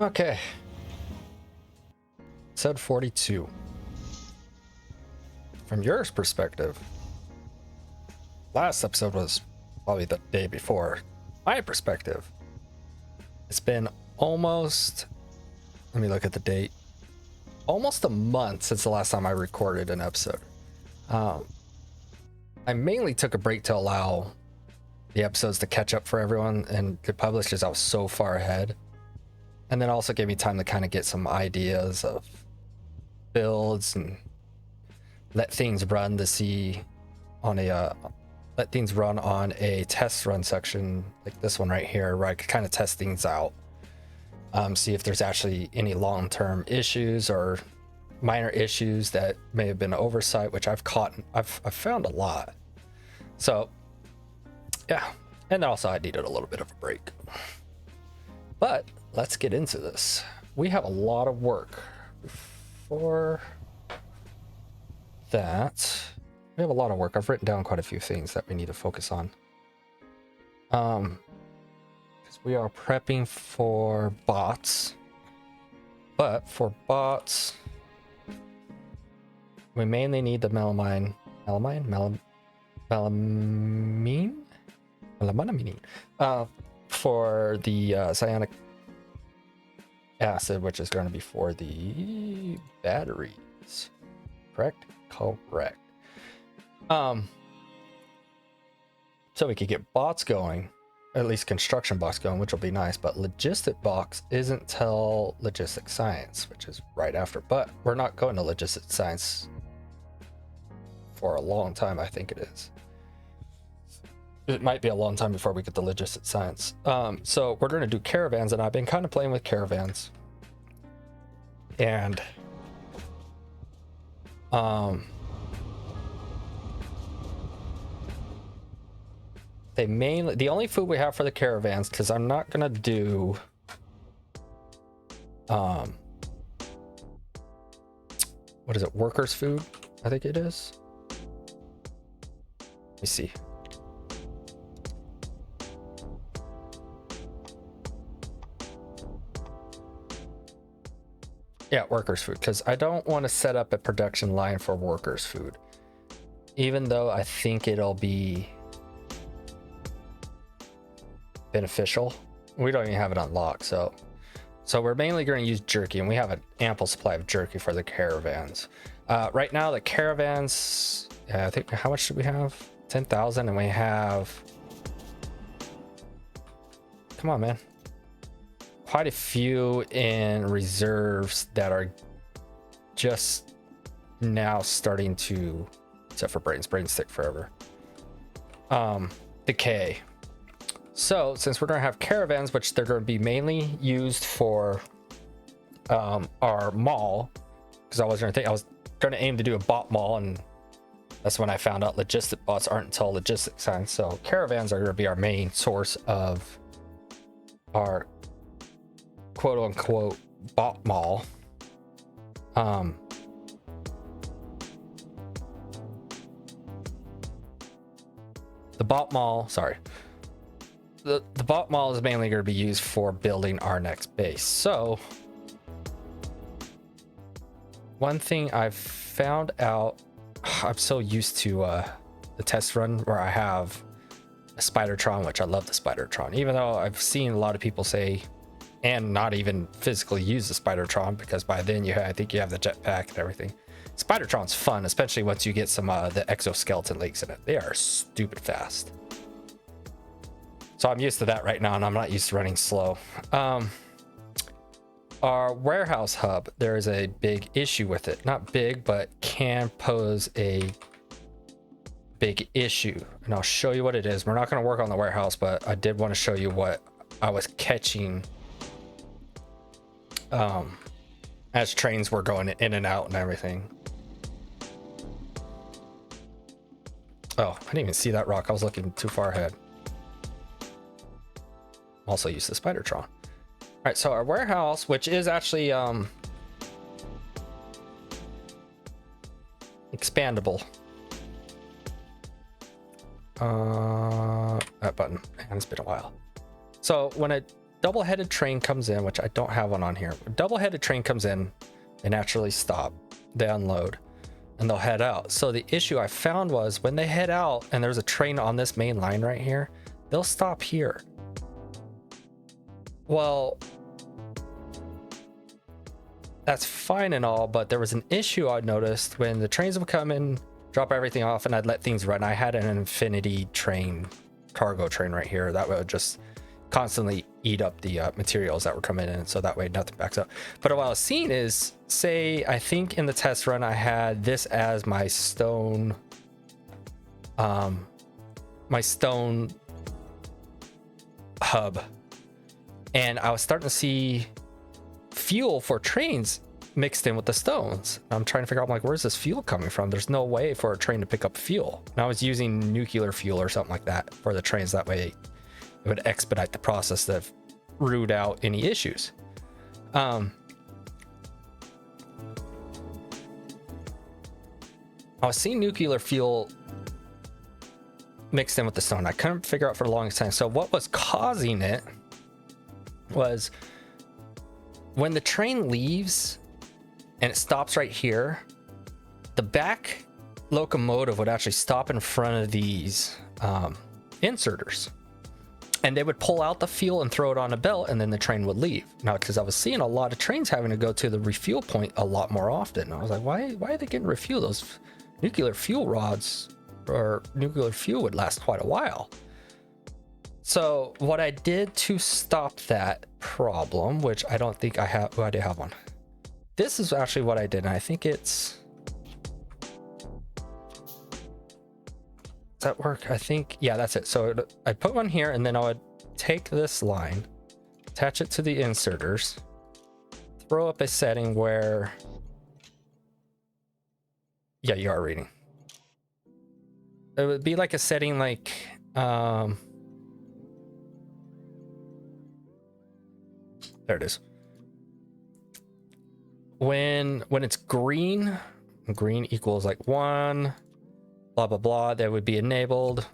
Okay. Episode 42. From your perspective, last episode was probably the day before. My perspective, it's been almost, let me look at the date, almost a month since the last time I recorded an episode. I mainly took a break to allow the episodes to catch up for everyone and get published because I was so far ahead. And then also gave me time to kind of get some ideas of builds and let things run to see on a let things run on a test run section like this one right here, where I could kind of test things out, see if there's actually any long-term issues or minor issues that may have been oversight, which I've found a lot. So yeah, and also I needed a little bit of a break. But let's get into this. We have a lot of work for that. We have a lot of work. I've written down quite a few things that we need to focus on. Because we are prepping for bots. But for bots, we mainly need the melamine for the cyanic acid, which is going to be for the batteries. Correct? Correct. So we could get bots going, at least construction box going, which will be nice, but logistic box isn't till logistic science, which is right after. But we're not going to logistic science for a long time, I think it is. It might be a long time before we get the logistic science. So we're going to do caravans, and I've been kind of playing with caravans. And the only food we have for the caravans, because I'm not gonna do what is it, workers food, I think it is. Let me see. Yeah, workers food, because I don't want to set up a production line for workers food, even though I think it'll be beneficial. We don't even have it unlocked, so we're mainly going to use jerky, and we have an ample supply of jerky for the caravans. Right now the caravans, I think, how much do we have? 10,000, and we have, come on man, quite a few in reserves that are just now starting to, except for brains stick forever, decay. So since we're going to have caravans, which they're going to be mainly used for our mall, because I was going to aim to do a bot mall, and that's when I found out logistic bots aren't until logistic science. So caravans are going to be our main source of our quote unquote bot mall. The bot mall, sorry. The bot mall is mainly going to be used for building our next base. So one thing I've found out, I'm so used to the test run where I have a Spidertron, which I love the Spidertron, even though I've seen a lot of people say and not even physically use the Spidertron, because by then I think you have the jetpack and everything. Spidertron's fun, especially once you get some the exoskeleton legs in it. They are stupid fast. So I'm used to that right now, and I'm not used to running slow. Our warehouse hub, there is a big issue with it. Not big, but can pose a big issue. And I'll show you what it is. We're not going to work on the warehouse, but I did want to show you what I was catching as trains were going in and out and everything. Oh, I didn't even see that rock. I was looking too far ahead. Also use the Spidertron. All right, so our warehouse, which is actually expandable. That button, and it's been a while. So when it double-headed train comes in, which I don't have one on here. Double-headed train comes in, they naturally stop, they unload, and they'll head out. So the issue I found was when they head out and there's a train on this main line right here, they'll stop here. Well, that's fine and all, but there was an issue I noticed when the trains would come in, drop everything off, and I'd let things run. I had an infinity train, cargo train right here that would just constantly eat up the materials that were coming in, so that way nothing backs up. But what I was seeing is, say, I think in the test run I had this as my stone hub, and I was starting to see fuel for trains mixed in with the stones. I'm trying to figure out, like, where's this fuel coming from? There's no way for a train to pick up fuel. And I was using nuclear fuel or something like that for the trains, that way it would expedite the process to root out any issues. I was seeing nuclear fuel mixed in with the stone. I couldn't figure out for the longest time. So what was causing it was when the train leaves and it stops right here, the back locomotive would actually stop in front of these inserters, and they would pull out the fuel and throw it on a belt, and then the train would leave. Now, because I was seeing a lot of trains having to go to the refuel point a lot more often, I was like, why are they getting refuel? Those nuclear fuel rods or nuclear fuel would last quite a while. So what I did to stop that problem, which I don't think I have, I do have one. This is actually what I did, and I think it's, that work? I think, yeah, that's it. So I put one here, and then I would take this line, attach it to the inserters, throw up a setting where, yeah, you are reading. It would be like a setting like, there it is. When it's green equals like 1, blah blah blah, that would be enabled,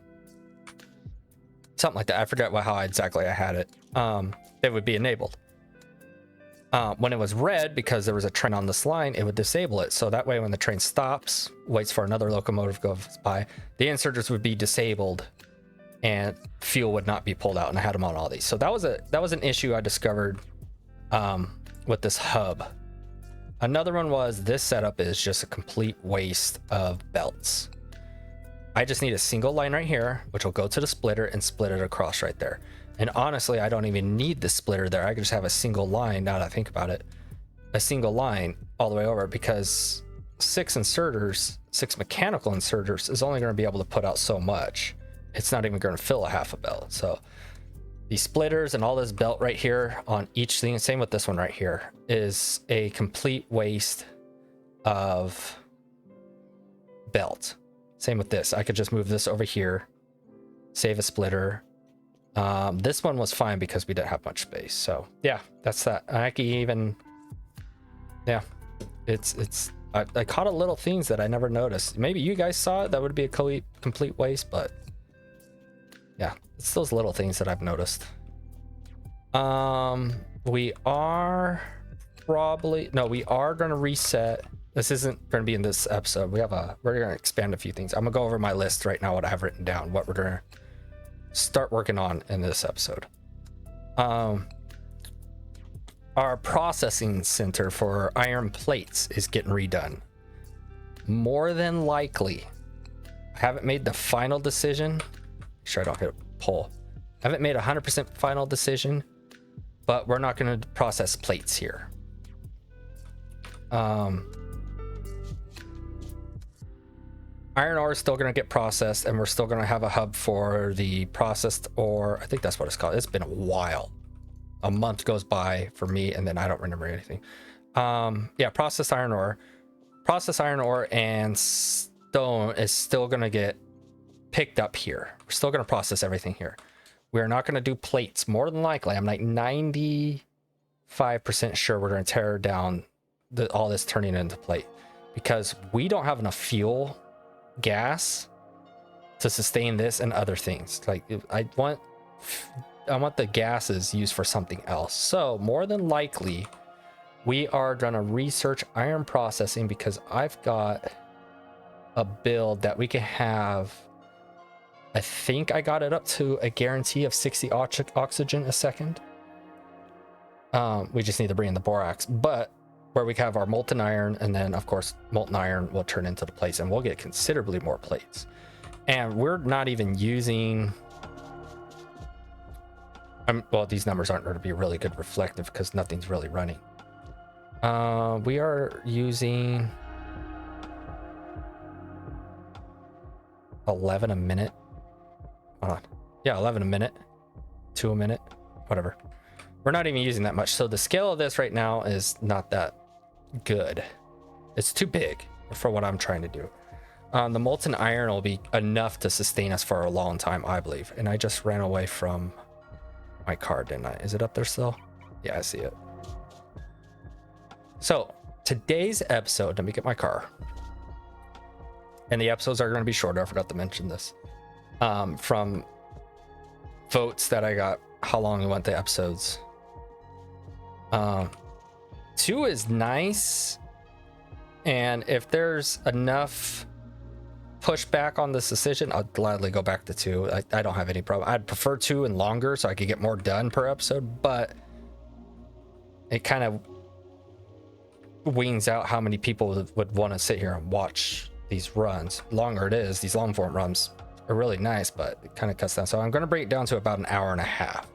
something like that. I forgot how exactly I had it. It would be enabled. When it was red, because there was a train on this line, it would disable it, so that way when the train stops, waits for another locomotive goes by, the inserters would be disabled and fuel would not be pulled out. And I had them on all these. So that was an issue I discovered with this hub. Another one was this setup is just a complete waste of belts. I just need a single line right here, which will go to the splitter and split it across right there. And honestly, I don't even need the splitter there. I can just have a single line, now that I think about it, a single line all the way over, because 6 mechanical inserters is only going to be able to put out so much. It's not even going to fill a half a belt. So these splitters and all this belt right here on each thing, same with this one right here, is a complete waste of belt. Same with this. I could just move this over here, save a splitter. This one was fine because we didn't have much space. So yeah, that's that. I can even, yeah, I caught a little things that I never noticed. Maybe you guys saw it, that would be a complete waste, but yeah, it's those little things that I've noticed. We are going to reset. This isn't going to be in this episode. We're going to expand a few things. I'm going to go over my list right now, what I have written down, what we're going to start working on in this episode. Our processing center for iron plates is getting redone. More than likely, I haven't made the final decision. Make sure I don't hit a pole. I haven't made 100% final decision, but we're not going to process plates here. Iron ore is still going to get processed, and we're still going to have a hub for the processed ore. I think that's what it's called. It's been a while. A month goes by for me, and then I don't remember anything. Yeah, processed iron ore. Processed iron ore and stone is still going to get picked up here. We're still going to process everything here. We're not going to do plates. More than likely, I'm like 95% sure we're going to tear down all this turning into plate, because we don't have enough fuel gas to sustain this and other things. Like, I want gases used for something else. So more than likely, we are gonna research iron processing because I've got a build that we can have. I think I got it up to a guarantee of 60 oxygen a second. We just need to bring in the borax, but where we have our molten iron, and then of course molten iron will turn into the plates, and we'll get considerably more plates. And we're not even using. Well, these numbers aren't going to be really good reflective because nothing's really running. We are using 11 a minute. Hold on. Yeah, 11 a minute, 2 a minute, whatever. We're not even using that much. So the scale of this right now is not that good. It's too big for what I'm trying to do. The molten iron will be enough to sustain us for a long time, I believe. And I just ran away from my car, didn't I? Is it up there still? Yeah, I see it. So today's episode, let me get my car. And the episodes are going to be shorter. I forgot to mention this. From votes that I got, how long we want the episodes. 2 is nice, and if there's enough pushback on this decision, I'll gladly go back to 2. I don't have any problem. I'd prefer 2 and longer so I could get more done per episode, but it kind of weans out how many people would want to sit here and watch these runs. Longer it is, these long form runs are really nice, but it kind of cuts down. So I'm going to break it down to about an hour and a half.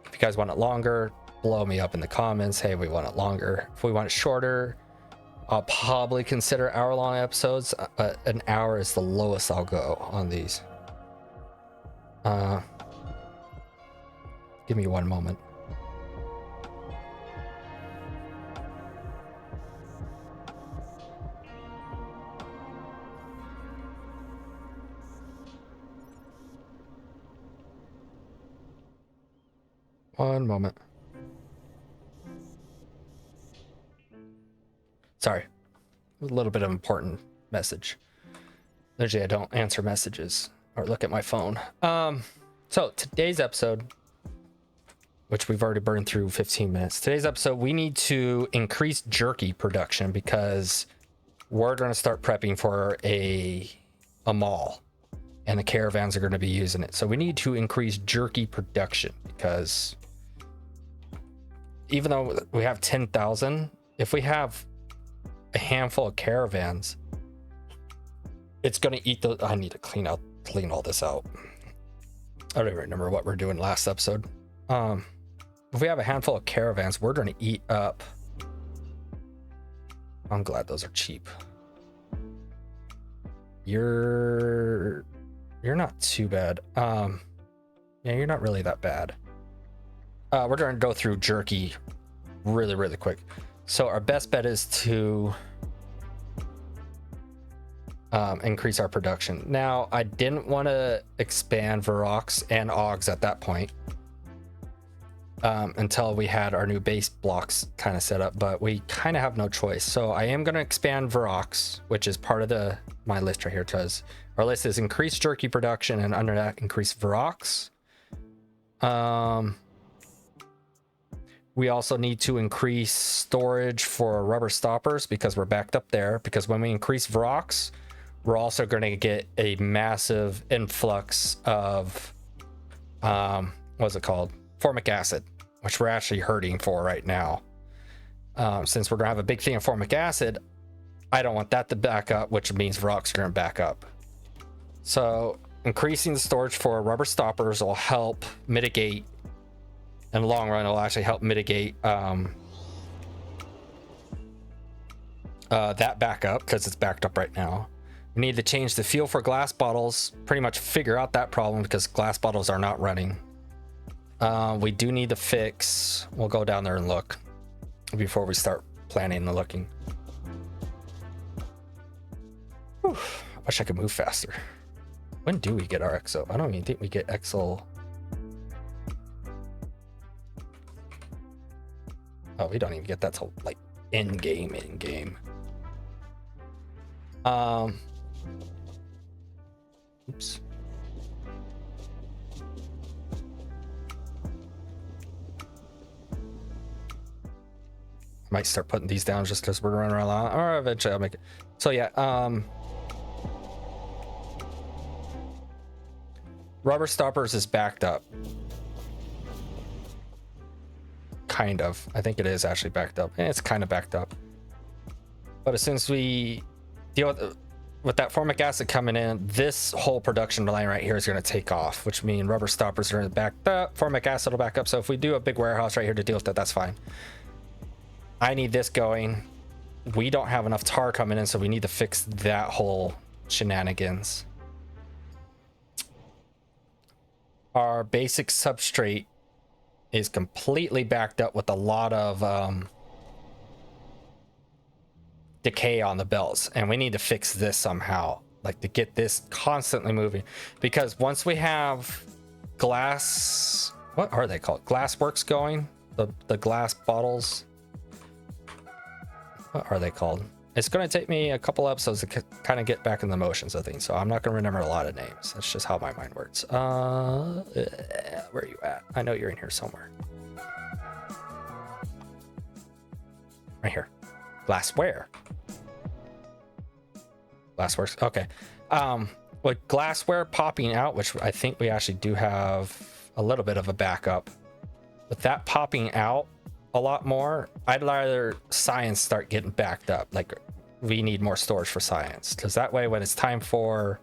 If you guys want it longer, blow me up in the comments. Hey, we want it longer. If we want it shorter, I'll probably consider hour-long episodes. An hour is the lowest I'll go on these. Give me one moment. One moment. Sorry, a little bit of important message. Usually I don't answer messages or look at my phone. So today's episode, which we've already burned through 15 minutes. Today's episode, we need to increase jerky production because we're going to start prepping for a mall, and the caravans are going to be using it. So we need to increase jerky production because even though we have 10,000, if we have a handful of caravans, it's going to eat the. I need to clean all this out. I don't even remember what we're doing last episode. If we have a handful of caravans, we're going to eat up. I'm glad those are cheap. You're not too bad. Yeah, you're not really that bad. We're going to go through jerky really quick. So our best bet is to increase our production. Now, I didn't want to expand Vrauks and Augs at that point until we had our new base blocks kind of set up, but we kind of have no choice. So I am going to expand Vrauks, which is part of my list right here, because our list is increase jerky production, and under that, increase Vrauks. We also need to increase storage for rubber stoppers because we're backed up there. Because when we increase Vrauks, we're also going to get a massive influx of, what's it called? Formic acid, which we're actually hurting for right now. Since we're going to have a big thing of formic acid, I don't want that to back up, which means Vrauks are going to back up. So increasing the storage for rubber stoppers will help mitigate. In the long run, it'll actually help mitigate that backup because it's backed up right now. We need to change the fuel for glass bottles, pretty much figure out that problem because glass bottles are not running. We do need to fix, we'll go down there and look before we start planning and looking. Whew, I wish I could move faster. When do we get our EXO? I don't even think we get EXO. Oh, we don't even get that till like in game. Oops. Might start putting these down just because we're running around, or eventually I'll make it. So yeah, rubber stoppers is backed up. Kind of. I think it is actually backed up. And it's kind of backed up. But as soon as we deal with that formic acid coming in, this whole production line right here is going to take off, which means rubber stoppers are going to back up, formic acid will back up. So if we do a big warehouse right here to deal with that, that's fine. I need this going. We don't have enough tar coming in, so we need to fix that whole shenanigans. Our basic substrate is completely backed up with a lot of decay on the belts, and we need to fix this somehow, like to get this constantly moving, because once we have glass, what are they called, glass works going, the glass bottles, what are they called? It's going to take me a couple episodes to kind of get back in the motions of things, so I'm not going to remember a lot of names. That's just how my mind works. Where are you at? I know you're in here somewhere. Right here. Glassware. Glassworks. Okay. With glassware popping out, which I think we actually do have a little bit of a backup, with that popping out a lot more, I'd rather science start getting backed up. Like, we need more storage for science, because that way when it's time for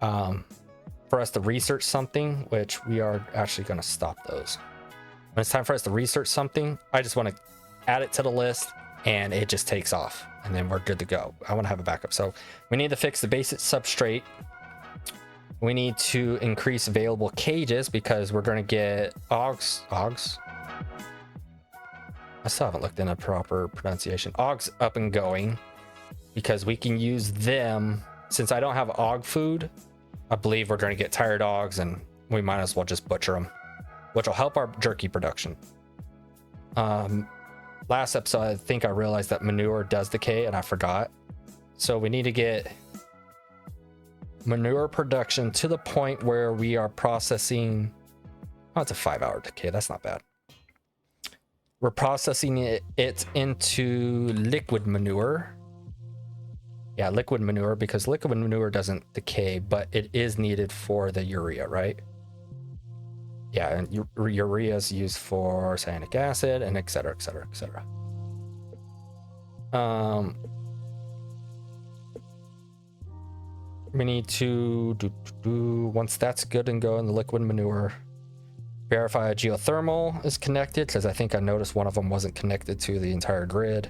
us to research something, which we are actually going to stop those, when it's time for us to research something, I just want to add it to the list and it just takes off, and then we're good to go. I want to have a backup. So we need to fix the basic substrate. We need to increase available cages, because we're going to get ogs. I still haven't looked into proper pronunciation. Ogs up and going, because we can use them. Since I don't have og food, I believe we're going to get tired ogs, and we might as well just butcher them, which will help our jerky production. Last episode, I think I realized that manure does decay, and I forgot. So we need to get manure production to the point where we are processing. Oh, it's a 5-hour decay. That's not bad. We're processing it into liquid manure. Yeah, liquid manure, because liquid manure doesn't decay, but it is needed for the urea, right? Yeah, and urea is used for cyanic acid and et cetera, et cetera, et cetera. We need to once that's good and go in the liquid manure, verify a geothermal is connected, because I think I noticed one of them wasn't connected to the entire grid.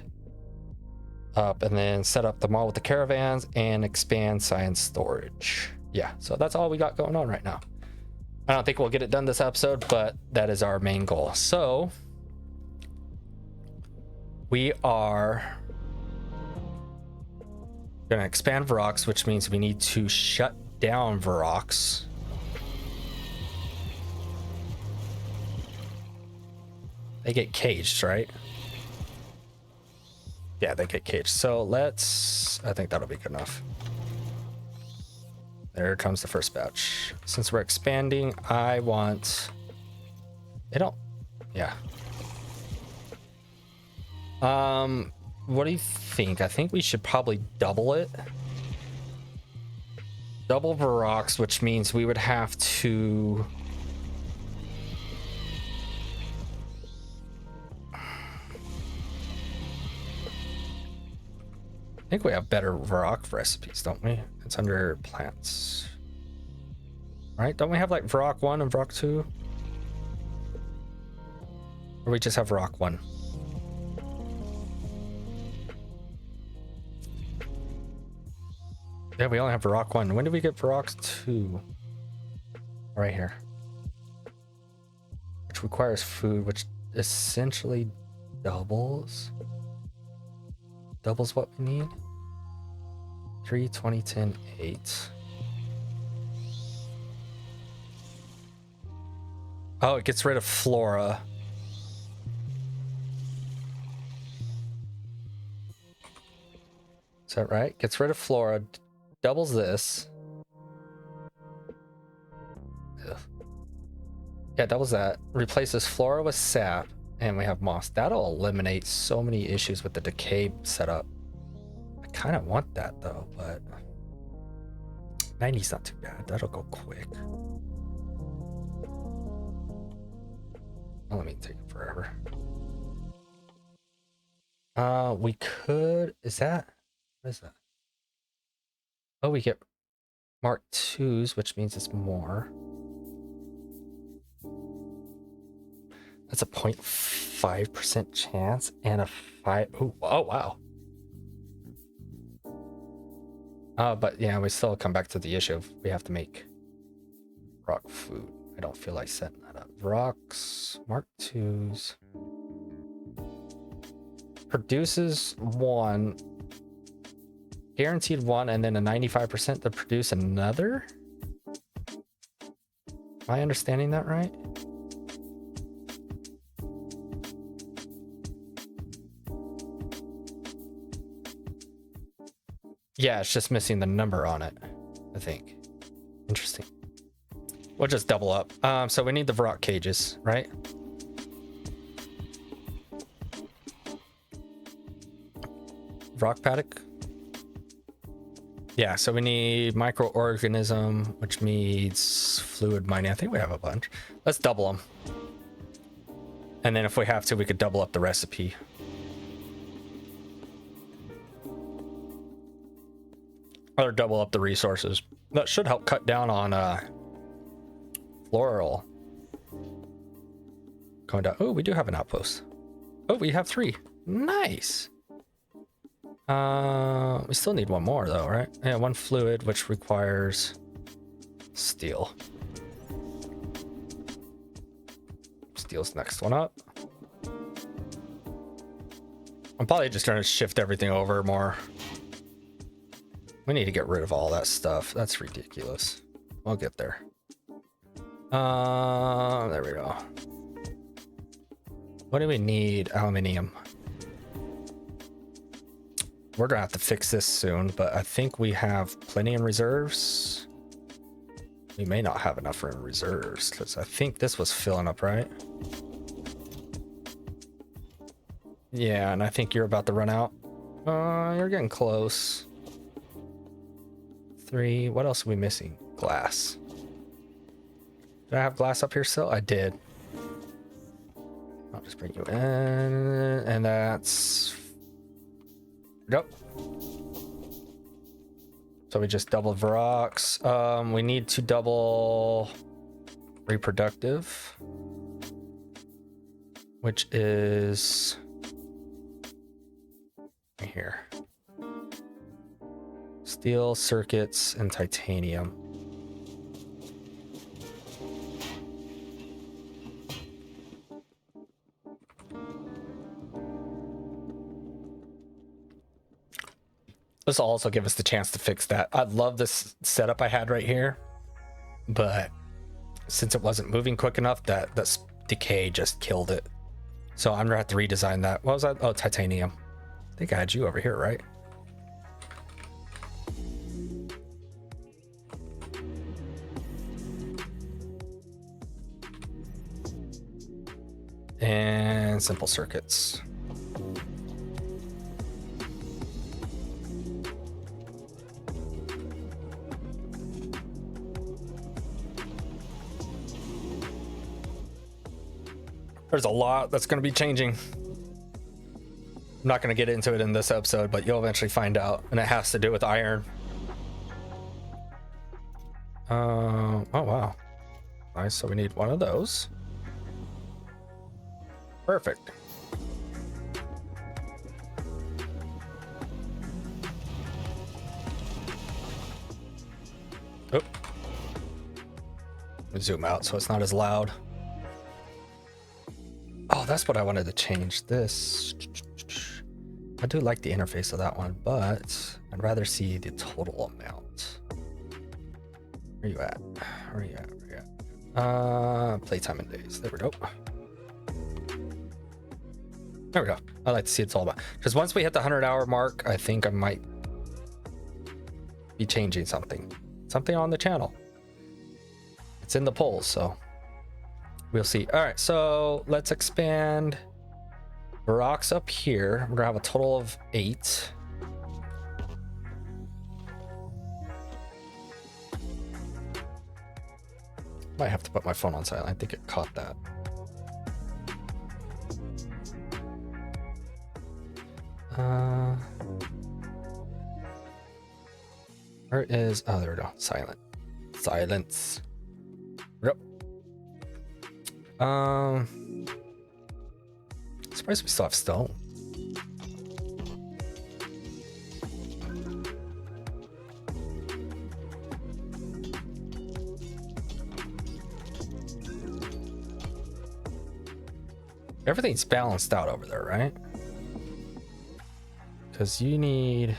And then set up the mall with the caravans and expand science storage. Yeah, so that's all we got going on right now. I don't think we'll get it done this episode, but that is our main goal. So we are going to expand Vrauks, which means we need to shut down Vrauks. They get caged, right? Yeah, they get caged. So I think that'll be good enough. There comes the first batch. Since we're expanding, yeah. What do you think? I think we should probably double it. Double Vrauks, which means we would have to... I think we have better Vrauk recipes, don't we? It's under plants. Right? Don't we have like Vrauk 1 and Vrauk 2? Or we just have Vrauk 1? Yeah, we only have Vrauk 1. When did we get Vrauk 2? Right here. Which requires food, which essentially doubles what we need. 3, 20, 10, 8. Oh, it gets rid of flora. Is that right? Gets rid of flora, doubles this. Ugh. Yeah, doubles that. Replaces flora with sap. And we have moss. That'll eliminate so many issues with the decay setup. I kind of want that though, but 90's not too bad. That'll go quick. Oh, let me take it forever. We could, what is that? Oh, we get Mark 2s, which means it's more. That's a 0.5% chance and a 5. Ooh, oh, wow. But yeah, we still come back to the issue of we have to make Vrauk food. I don't feel like setting that up. Vrauks, Mark 2s. Produces 1. Guaranteed 1, and then a 95% to produce another? Am I understanding that right? Yeah, it's just missing the number on it, I think. Interesting. We'll just double up. So we need the Vrauk cages, right? Vrauk paddock? Yeah, so we need microorganism, which means fluid mining. I think we have a bunch. Let's double them. And then if we have to, we could double up the recipe. Or double up the resources. That should help cut down on floral. Going down. Oh, we do have an outpost. Oh, we have 3. Nice. We still need 1 more though, right? Yeah, 1 fluid, which requires steel. Steel's next one up. I'm probably just trying to shift everything over more. We need to get rid of all that stuff. That's ridiculous. We'll get there. There we go. What do we need? Aluminium. We're gonna have to fix this soon, but I think we have plenty in reserves. We may not have enough in reserves because I think this was filling up, right? Yeah, and I think you're about to run out. You're getting close. 3. What else are we missing? Glass. Did I have glass up here still? I did. I'll just bring you in, and that's. Yep. So we just double Vrauks. We need to double reproductive, which is right here. Steel, circuits, and titanium. This will also give us the chance to fix that. I love this setup I had right here, but since it wasn't moving quick enough, that decay just killed it. So I'm gonna have to redesign that. What was that? Oh, titanium. I think I had you over here, right? And simple circuits. There's a lot that's going to be changing. I'm not going to get into it in this episode, but you'll eventually find out. And it has to do with iron. Oh, wow. Nice. So we need 1 of those. Perfect. Oh. Zoom out so it's not as loud. Oh, that's what I wanted to change. This. I do like the interface of that one, but I'd rather see the total amount. Where you at? Where you at? Where you at? Playtime and days. There we go. There we go. I like to see it's all about. Because once we hit the 100-hour mark, I think I might be changing something. Something on the channel. It's in the polls, so We'll see. All right, so let's expand Vrauks up here. We're gonna have a total of 8. Might have to put my phone on silent. I think it caught that. Where is, oh, there we go. Silent. Silence. Yep. Surprised we still have stone. Everything's balanced out over there, right? Because you need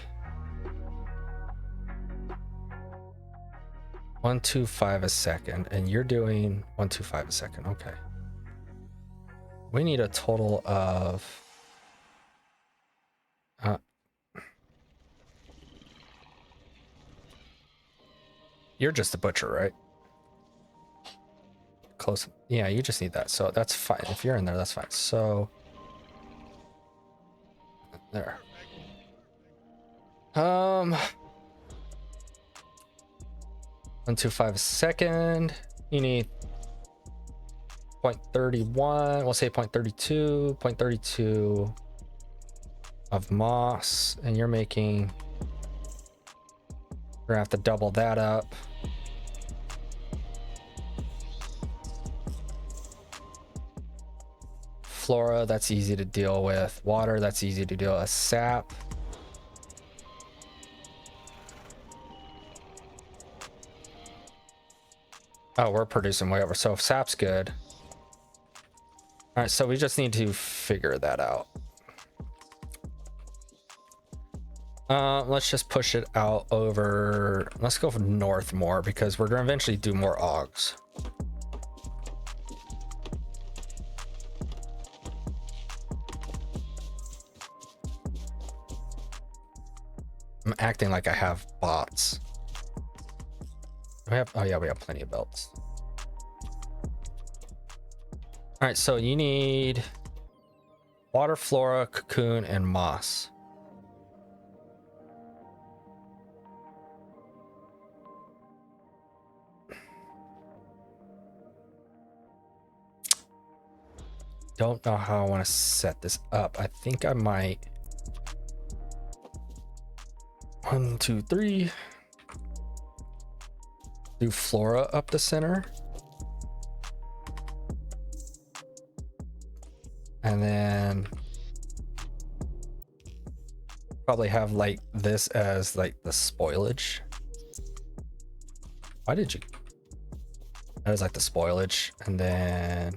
125 a second, and you're doing 125 a second. Okay. We need a total of you're just a butcher, right? Close. Yeah, you just need that. So that's fine. If you're in there, that's fine. So there. 125 a second. You need 0.31. We'll say 0.32. 0.32 of moss, and you're making. We're gonna have to double that up. Flora, that's easy to deal with. Water, that's easy to deal with. Sap. Oh, we're producing way over. So if sap's good. All right, so we just need to figure that out. Let's just push it out over. Let's go north more because we're gonna eventually do more augs. I'm acting like I have bots. Do we have, oh yeah, we have plenty of belts. All right, so you need water, flora, cocoon, and moss. Don't know how I want to set this up. I think I might. 1, 2, 3. Do flora up the center. And then probably have like this as like the spoilage. Why did you? That is like the spoilage. And then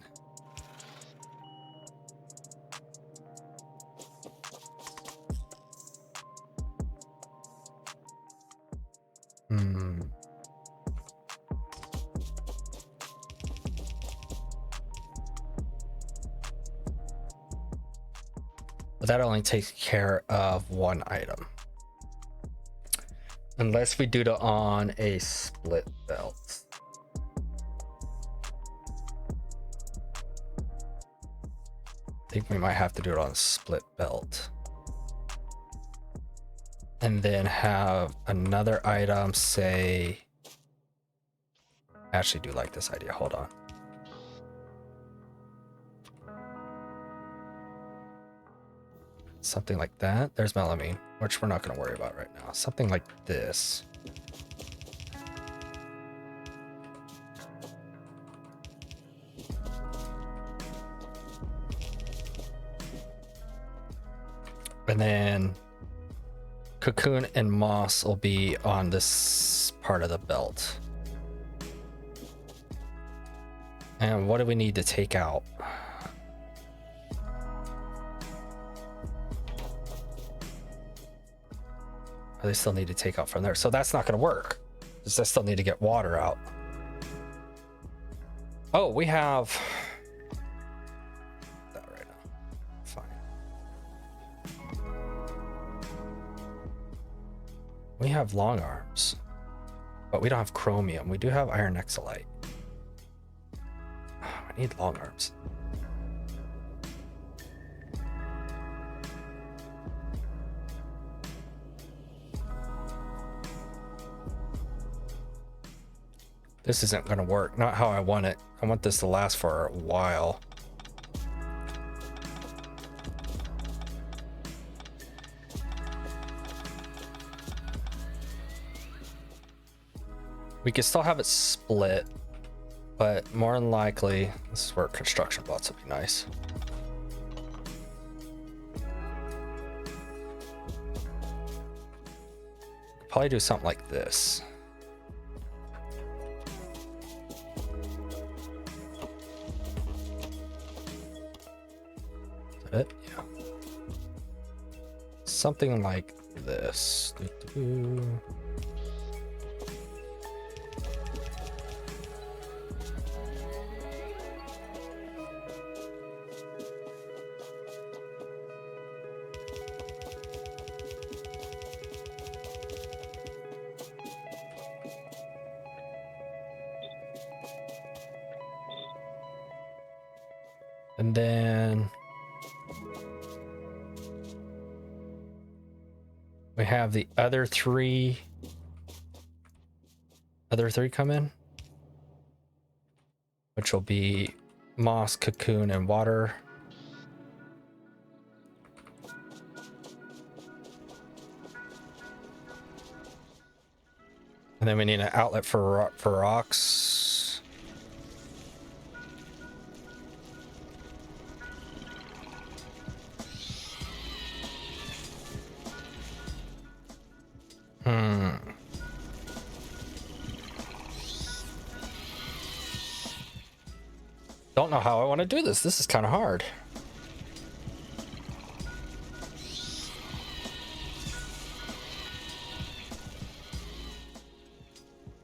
but that only takes care of one item. Unless we do it on a split belt. I think we might have to do it on a split belt. And then have another item say, I actually do like this idea, hold on. Something like that. There's melamine, which we're not going to worry about right now. Something like this. And then cocoon and moss will be on this part of the belt. And what do we need to take out? They still need to take out from there. So that's not going to work. I still need to get water out. Oh, we have that right now. Fine. We have long arms, but we don't have chromium. We do have iron exolite. I need long arms. This isn't gonna work. Not how I want it. I want this to last for a while. We can still have it split, but more than likely, this is where construction bots would be nice. Probably do something like this. Is that it? Yeah. Something like this. Doo-doo. And then we have the other three come in, which will be moss, cocoon, and water. And then we need an outlet for rocks. Don't know how I want to do this. This is kind of hard.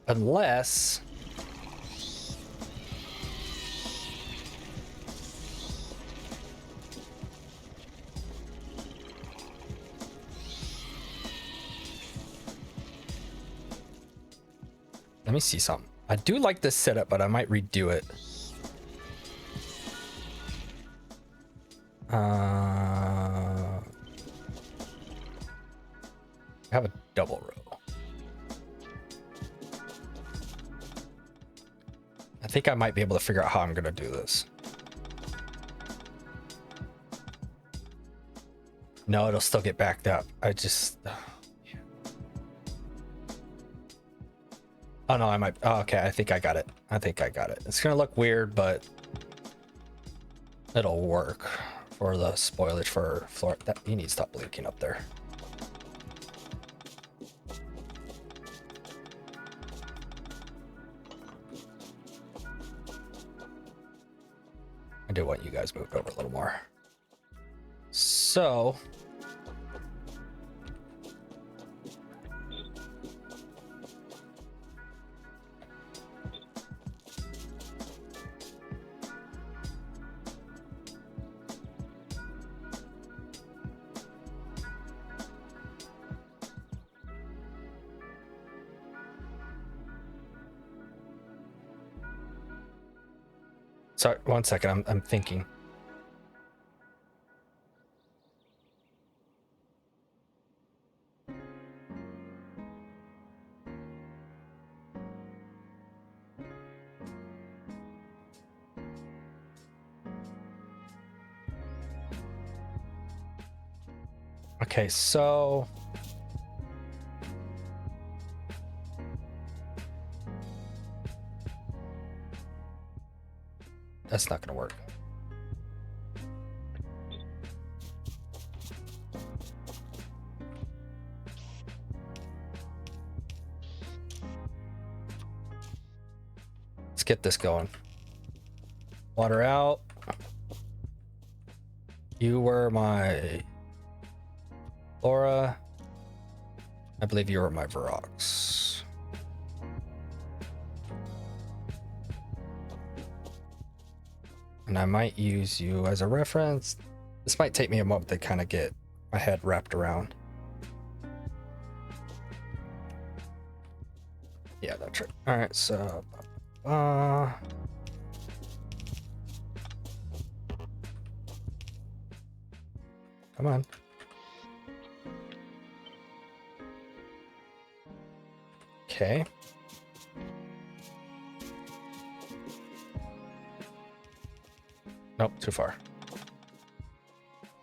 Unless let me see something. I do like this setup, but I might redo it. Have a double row. I think I might be able to figure out how I'm gonna do this. No, it'll still get backed up. I just oh no, I might. Oh, okay, I think I got it. It's gonna look weird, but it'll work for the spoilage for floor. That you need to stop leaking up there. I do want you guys moved over a little more. So sorry, one second. I'm thinking. Okay, so that's not gonna work. Let's get this going. Water out. You were my Laura. I believe you were my Vrauks. And I might use you as a reference. This might take me a moment to kind of get my head wrapped around. Yeah, that's right. All right, so Come on. Okay. Nope, too far.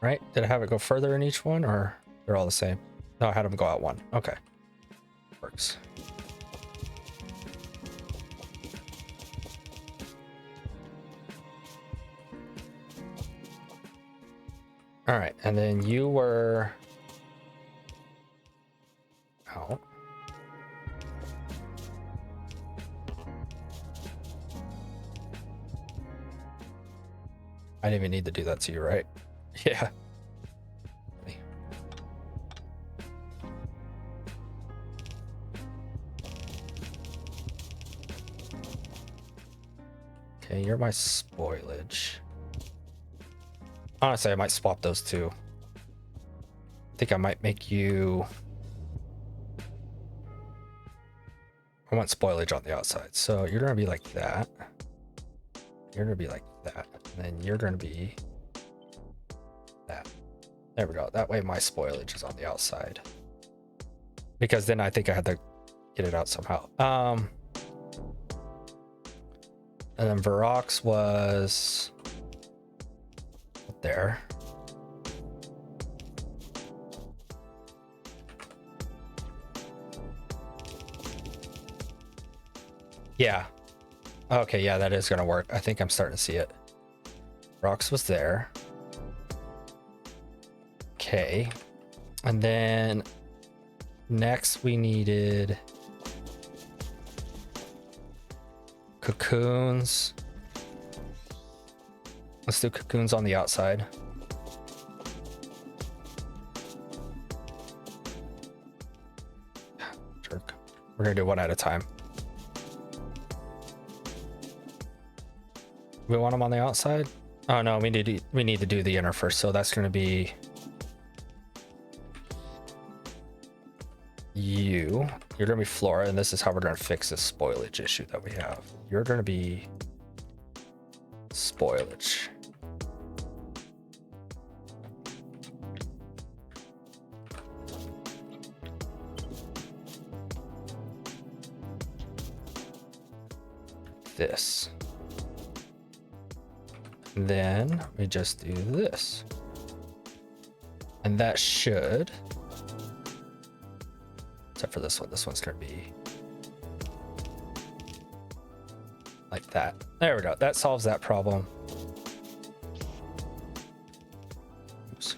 Right? Did I have it go further in each one, or they're all the same? No, I had them go out one. Okay. Works. All right, and then you were out. I didn't even need to do that to you, right? Yeah. Okay, you're my spoilage. Honestly, I might swap those two. I think I might make you... I want spoilage on the outside. So you're gonna be like that. You're gonna be like that. And then you're gonna be that. There we go. That way my spoilage is on the outside. Because then I think I had to get it out somehow. And then Vrauks was up there. Yeah. Okay, yeah, that is gonna work. I think I'm starting to see it. Vrauks was there. Okay. And then next we needed cocoons. Let's do cocoons on the outside. Jerk. We're gonna do one at a time. We want them on the outside? Oh no, we need to do the inner first. So that's gonna be you. You're gonna be Flora, and this is how we're gonna fix this spoilage issue that we have. You're gonna be spoilage. This. Then we just do this. And that should, except for this one, this one's gonna be like that. There we go. That solves that problem. Oops.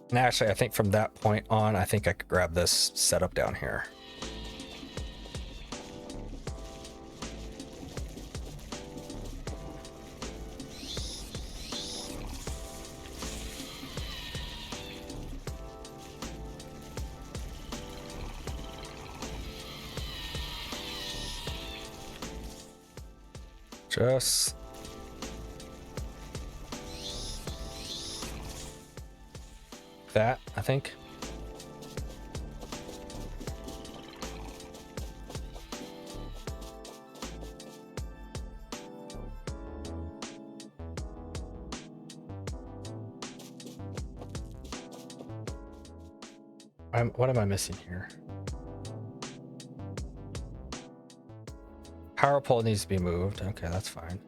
And actually, I think from that point on, I think I could grab this setup down here. Just that, I think. What am I missing here? Power pole needs to be moved. Okay, that's fine.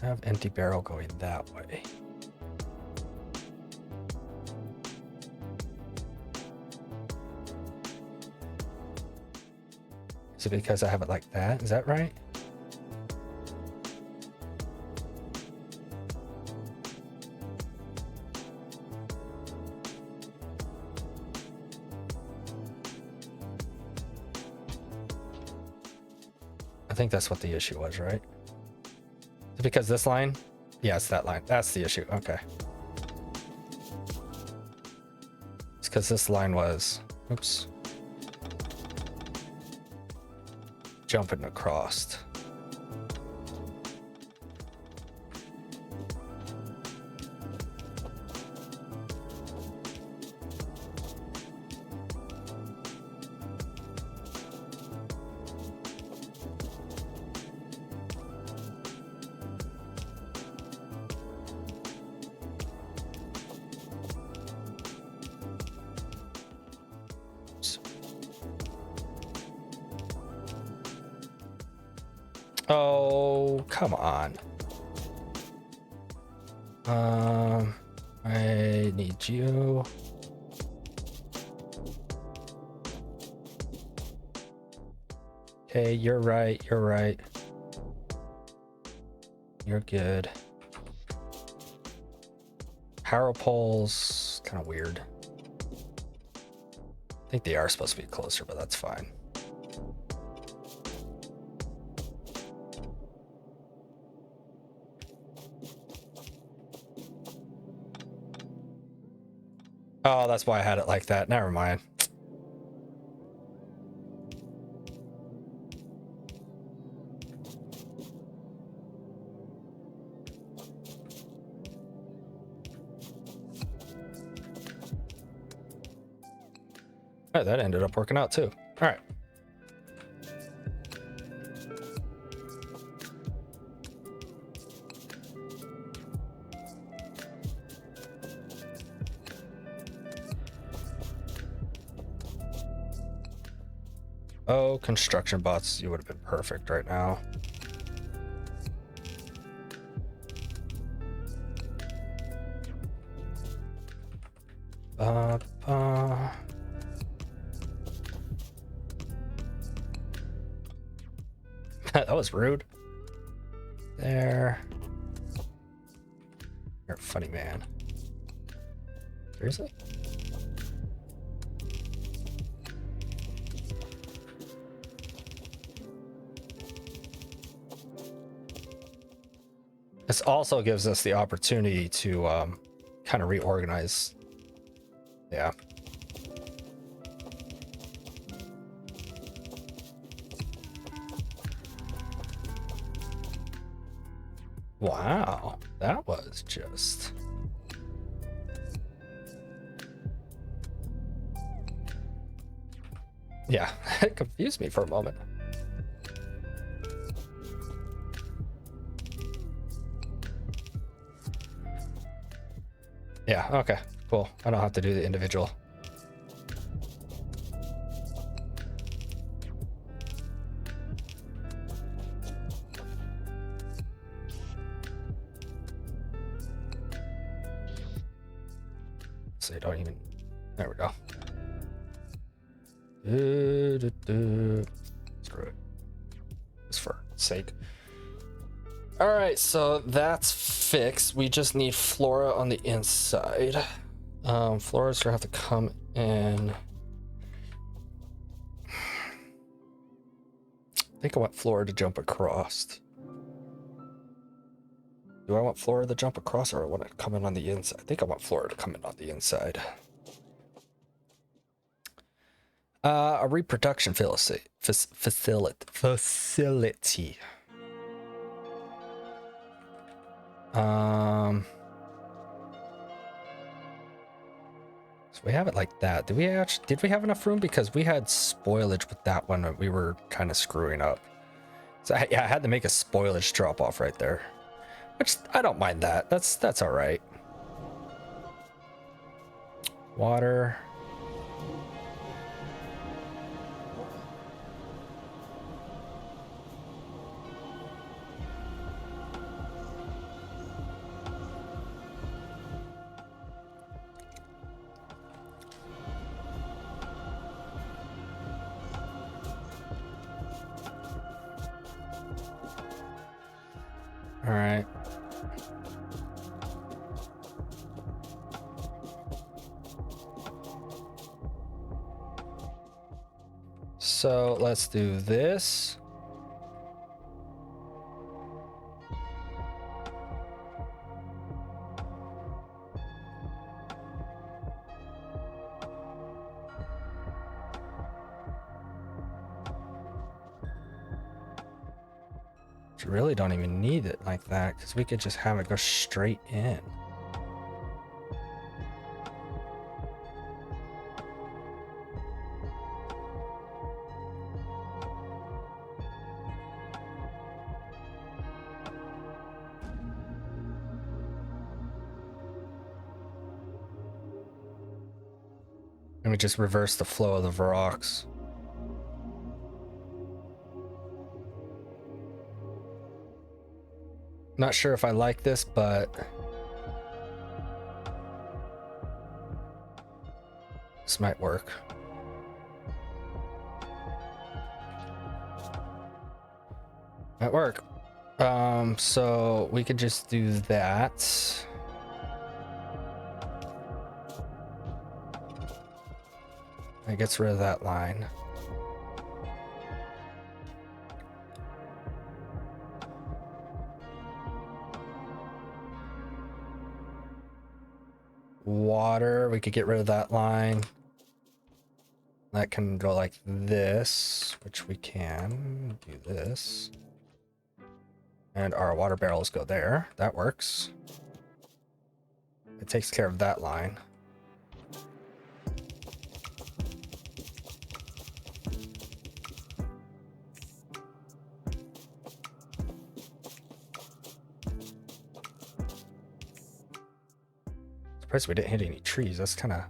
I have empty barrel going that way. Is it because I have it like that? Is that right? I think that's what the issue was, right? Is it because this line? Yeah, it's that line. That's the issue. Okay. It's because this line was, oops, jumping across. Oh, come on. I need you. Okay, you're right. You're right. You're good. Power poles, kind of weird. I think they are supposed to be closer, but that's fine. Oh, that's why I had it like that. Never mind. Oh, that ended up working out too. All right. Oh, construction bots, you would have been perfect right now. That was rude. There. You're a funny man. Seriously? This also gives us the opportunity to kind of reorganize. Yeah. Wow, that was just... Yeah, it confused me for a moment. Yeah, okay, cool. I don't have to do the individual. So you don't even... There we go. Screw it. Just for sake. All right, so that's fixed. We just need Flora on the inside. Flora's gonna have to come in. I think I want Flora to jump across. Do I want Flora to jump across, or I want to come in on the inside? I think I want Flora to come in on the inside. A reproduction facility. So we have it like that. Did we have enough room? Because we had spoilage with that one that we were kind of screwing up. So yeah, I had to make a spoilage drop off right there, which I don't mind that. That's all right. Water. All right. So let's do this. You really don't even need it like that, because we could just have it go straight in. And we just reverse the flow of the Vrauks. Not sure if I like this, but this might work. Might work. So we could just do that. It gets rid of that line. Water, we could get rid of that line. That can go like this, which we can do this. And our water barrels go there. That works. It takes care of that line. Surprised we didn't hit any trees. That's kind of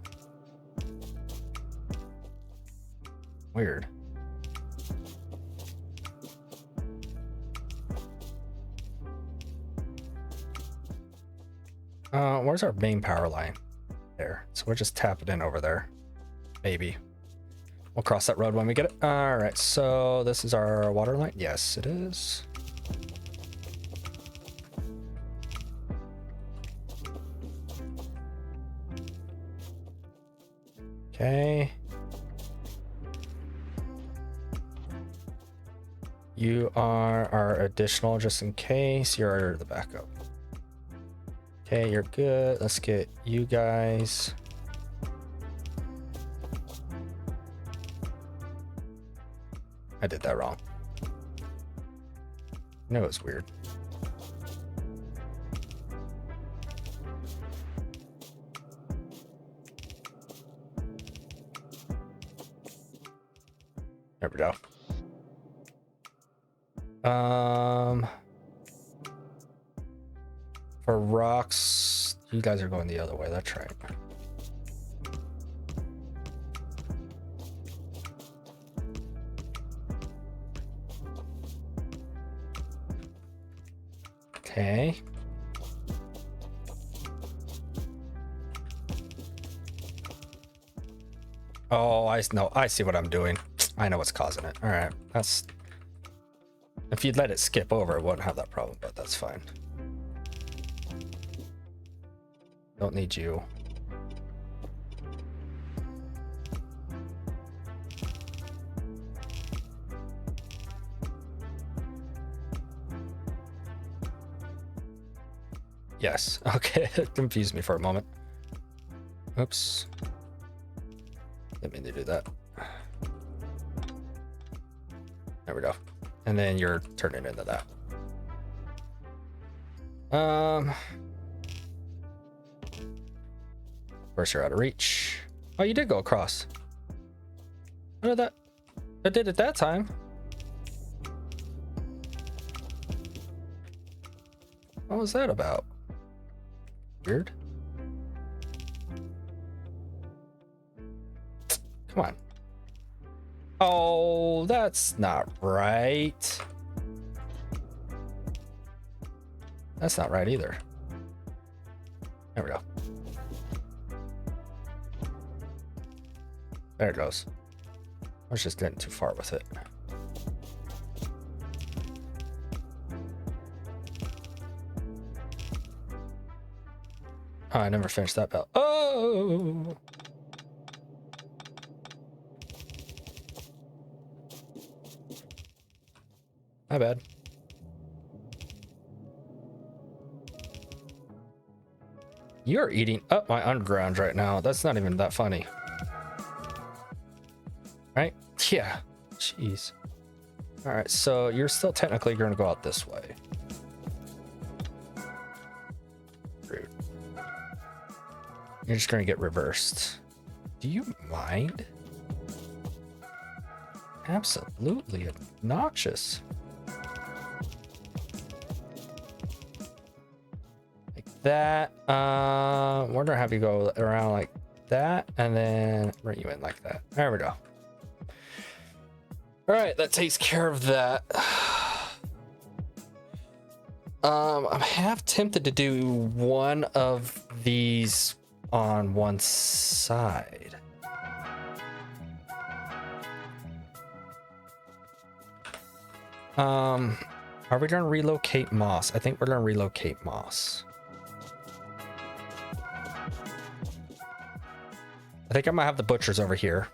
weird. Where's our main power line? There. So we'll just tap it in over there. Maybe. We'll cross that road when we get it. All right. So this is our water line. Yes, it is. Okay. You are our additional just in case. You're the backup. Okay, you're good. Let's get you guys. I did that wrong. I knew it was weird. There we go. For rocks, you guys are going the other way. That's right. Okay. Oh, I know. I see what I'm doing. I know what's causing it. All right. That's... If you'd let it skip over, it wouldn't have that problem, but that's fine. Don't need you. Yes. Okay. It confused me for a moment. Oops. Didn't mean to do that. There we go. And then you're turning into that. Of course, you're out of reach. Oh, you did go across. How did that? I did it that time. What was that about? Weird. Come on. Oh, that's not right. That's not right either. There we go. There it goes. I was just getting too far with it. Oh, I never finished that belt. Oh! My bad. You're eating up my underground right now. That's not even that funny. Right? Yeah. Jeez. All right, so you're still technically going to go out this way. Rude. You're just going to get reversed. Do you mind? Absolutely obnoxious. That we're gonna have you go around like that and then bring you in like that. There we go. All right, that takes care of that. I'm half tempted to do one of these on one side. Are we gonna relocate moss? I think we're gonna relocate moss. I think I might have the butchers over here.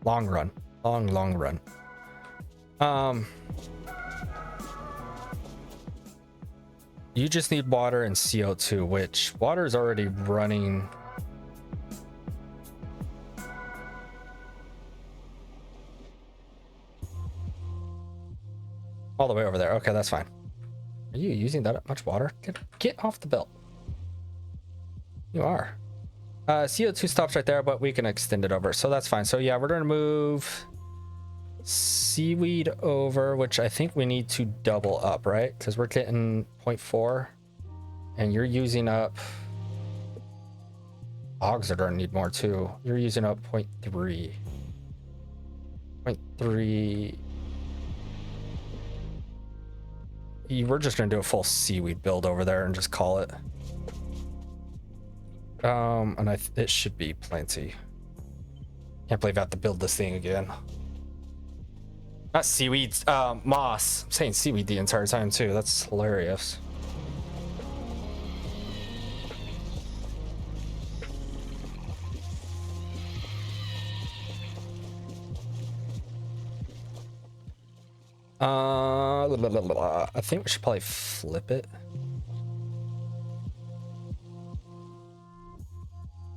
Long run. Long run. You just need water and CO2, which water is already running. All the way over there. Okay, that's fine. Are you using that much water? Get off the belt. You are. CO2 stops right there, but we can extend it over, so that's fine. So yeah, we're gonna move seaweed over, which I think we need to double up, right? Because we're getting 0.4 and you're using up, hogs are gonna need more too. You're using up 0.3. 0.3. We're just gonna do a full seaweed build over there and just call it. And it should be plenty. Can't believe I have to build this thing again. Not seaweeds, moss. I'm saying seaweed the entire time too. That's hilarious. I think we should probably flip it.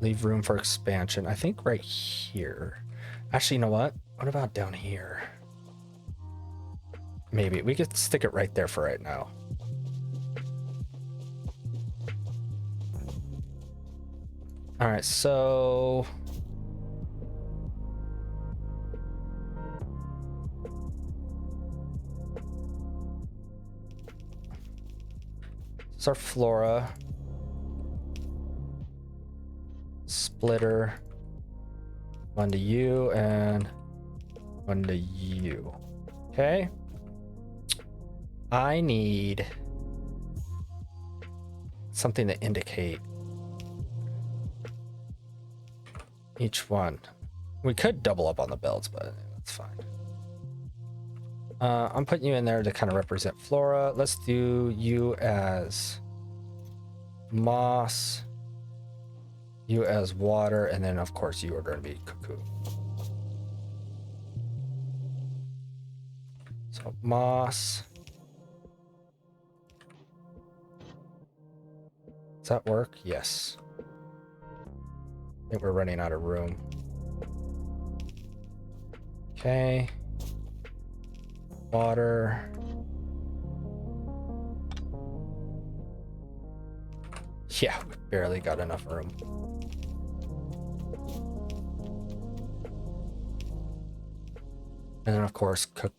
Leave room for expansion. I think right here. Actually, you know what? What about down here? Maybe we could stick it right there for right now. All right, so it's our flora. Splitter. One to you and one to you. Okay. I need something to indicate each one. We could double up on the belts, but that's fine. I'm putting you in there to kind of represent flora. Let's do you as moss, you as water, and then of course you are going to be cuckoo. So moss. Does that work? Yes. I think we're running out of room. Okay. Water. Yeah, we barely got enough room. And then of course cocoons,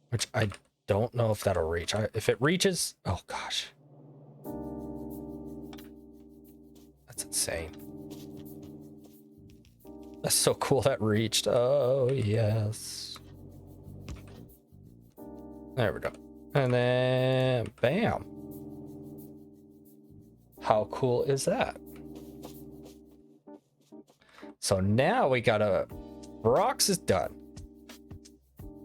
which I don't know if that'll reach. If it reaches, oh gosh, that's insane. That's so cool that reached. Oh yes, there we go. And then bam, how cool is that? So now we got Vrauks is done.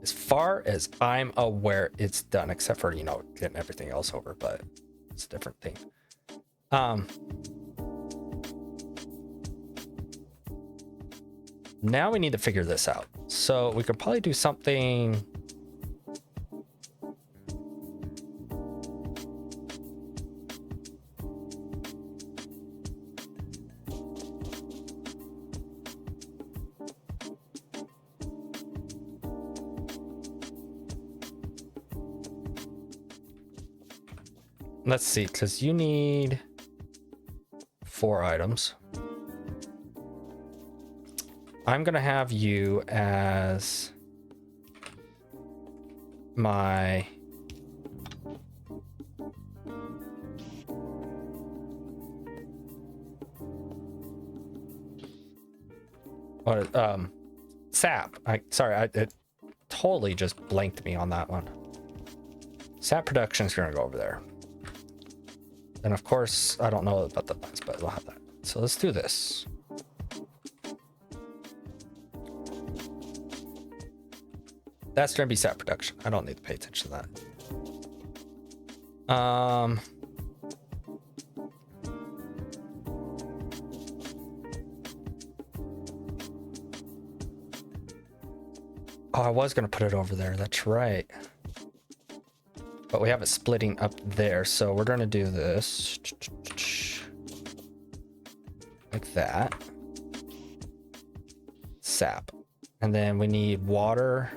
As far as I'm aware, it's done, except for, you know, getting everything else over, but it's a different thing. Now we need to figure this out. So we could probably do something. Let's see, because you need 4 items. I'm gonna have you as my sap. It totally just blanked me on that one. Sap production is gonna go over there. And of course, I don't know about the lines, but we'll have that. So let's do this. That's gonna be sap production. I don't need to pay attention to that. Oh, I was gonna put it over there. That's right. But we have it splitting up there, so we're gonna do this like that. Sap. And then we need water.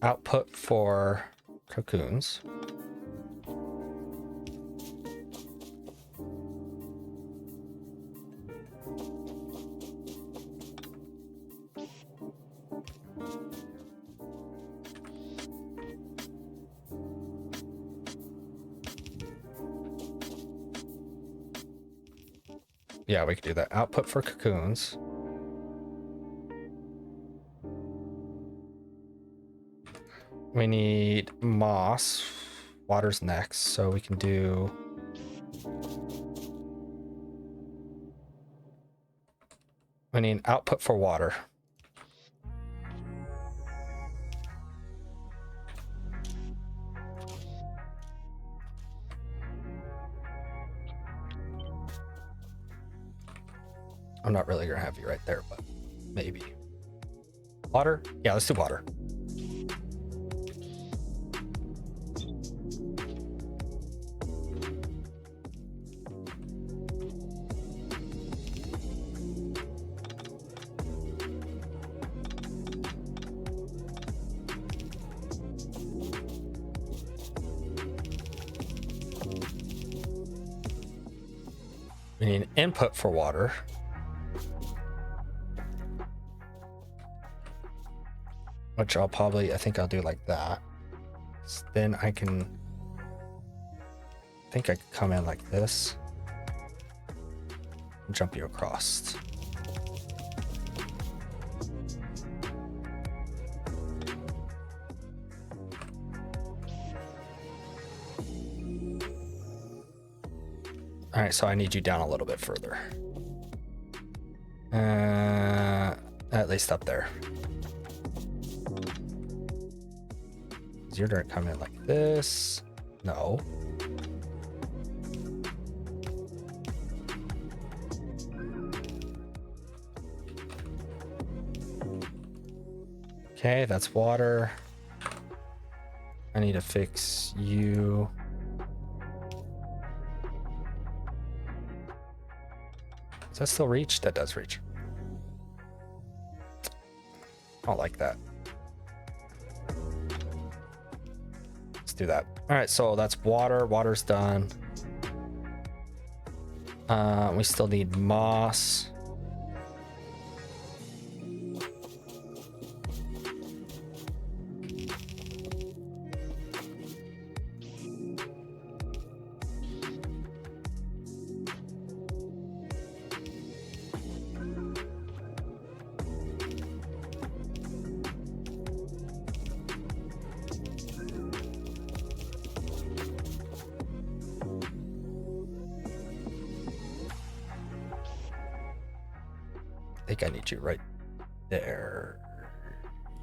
Output for cocoons. Yeah, we could do that. Output for cocoons. We need moss. Water's next, so we can do... We need output for water. I'm not really gonna have you right there, but maybe. Water? Yeah, let's do water. We need an input for water. Which I'll probably, I think I'll do like that. So then I can, I think I could come in like this. And jump you across. All right, so I need you down a little bit further. At least up there. You're gonna come in like this. No. Okay, that's water. I need to fix you. Does that still reach? That does reach. I don't like that. Let's do that. All right, so that's water. Water's done. We still need moss. I think I need you right there.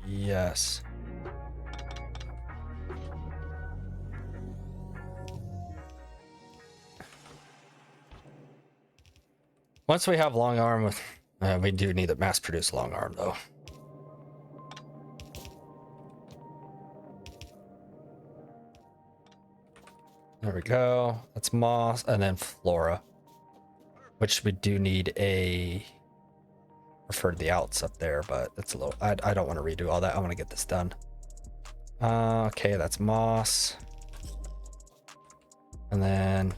Yes. Once we have long arm with, we do need to mass produce long arm though. There we go. That's moss and then flora, which we do need a, refer to the outs up there, but that's a little, I don't want to redo all that. I want to get this done. Okay, that's moss. And then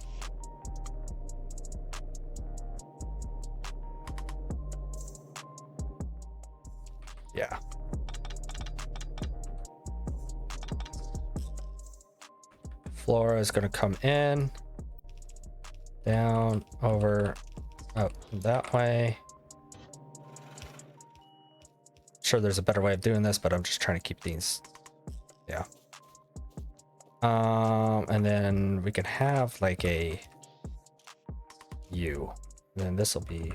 Yeah. Flora is going to come in, down, over, up that way. Sure, there's a better way of doing this, but I'm just trying to keep these. Yeah. And then we can have like a U. And then this will be.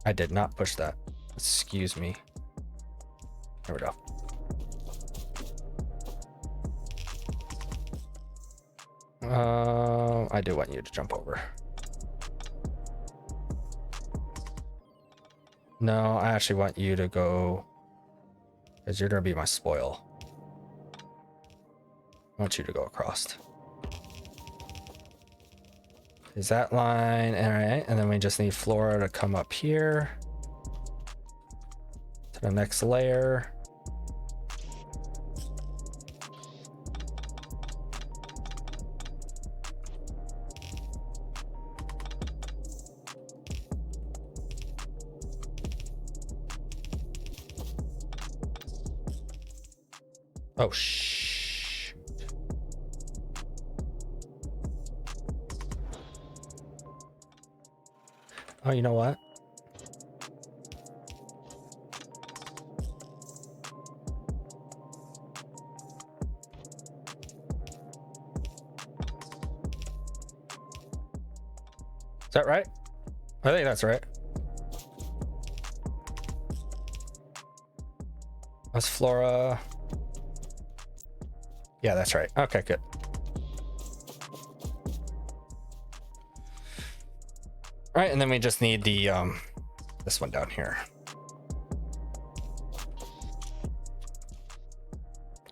I did not push that. Excuse me. There we go. I do want you to jump over. No, I actually want you to go, because you're gonna be my spoil. I want you to go across. Is that line all right? And then we just need Flora to come up here to the next layer. Oh, shoot. Oh, you know what? Is that right? I think that's right. That's Flora. Yeah, that's right. Okay, good. All right, and then we just need the this one down here.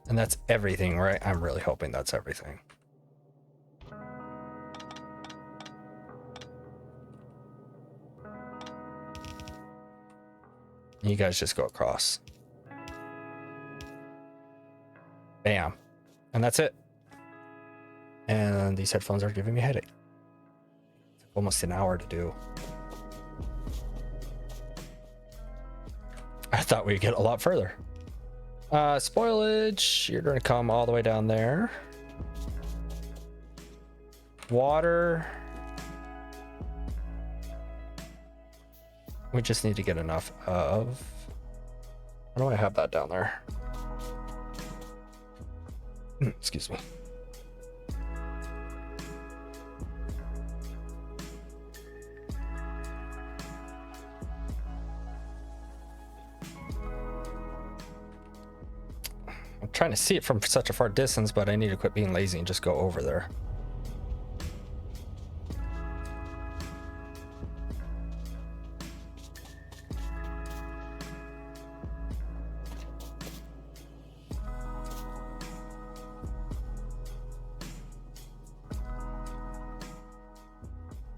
And that's everything, right? I'm really hoping that's everything. You guys just go across. Bam. And that's it. And these headphones are giving me a headache. It's almost an hour to do. I thought we'd get a lot further. Spoilage, you're going to come all the way down there. Water. We just need to get enough of. How do I have that down there? Excuse me. I'm trying to see it from such a far distance, but I need to quit being lazy and just go over there.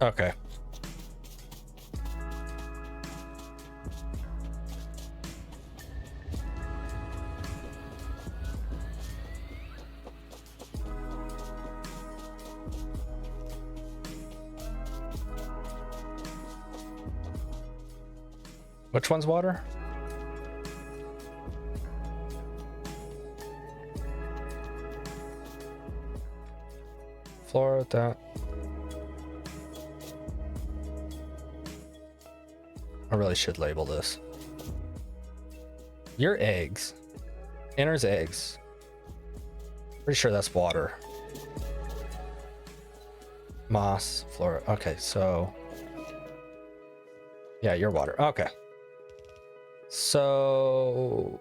Okay. Which one's water? Flora, that. I really should label this. Your eggs. Inner's eggs. Pretty sure that's water. Moss, flora. Okay, so. Yeah, your water. Okay. So.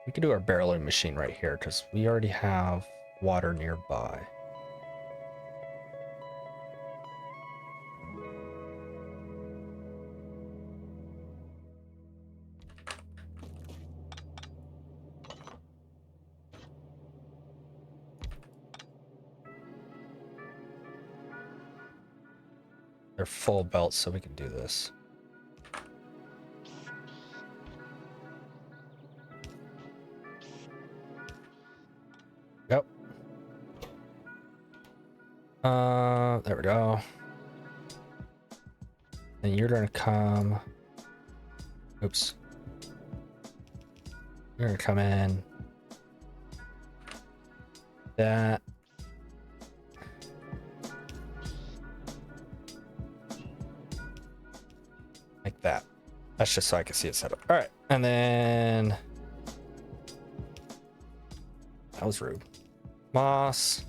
We could do our barreling machine right here because we already have water nearby. They're full belts, so we can do this. There we go. And you're gonna come. Oops. You're gonna come in. That. Like that. That's just so I can see it set up. All right. And then. That was rude. Moss.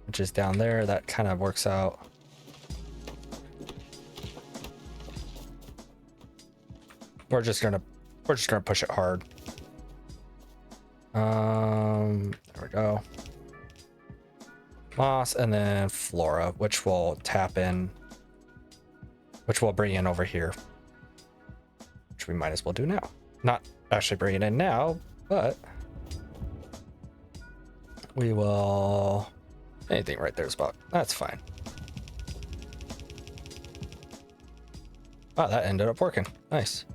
Which is down there. That kind of works out. We're just gonna push it hard. There we go. Moss and then Flora, which will tap in, which we'll bring in over here. Which we might as well do now. Not actually bring it in now, but we will. Anything right there is about. That's fine. Wow, that ended up working. Nice.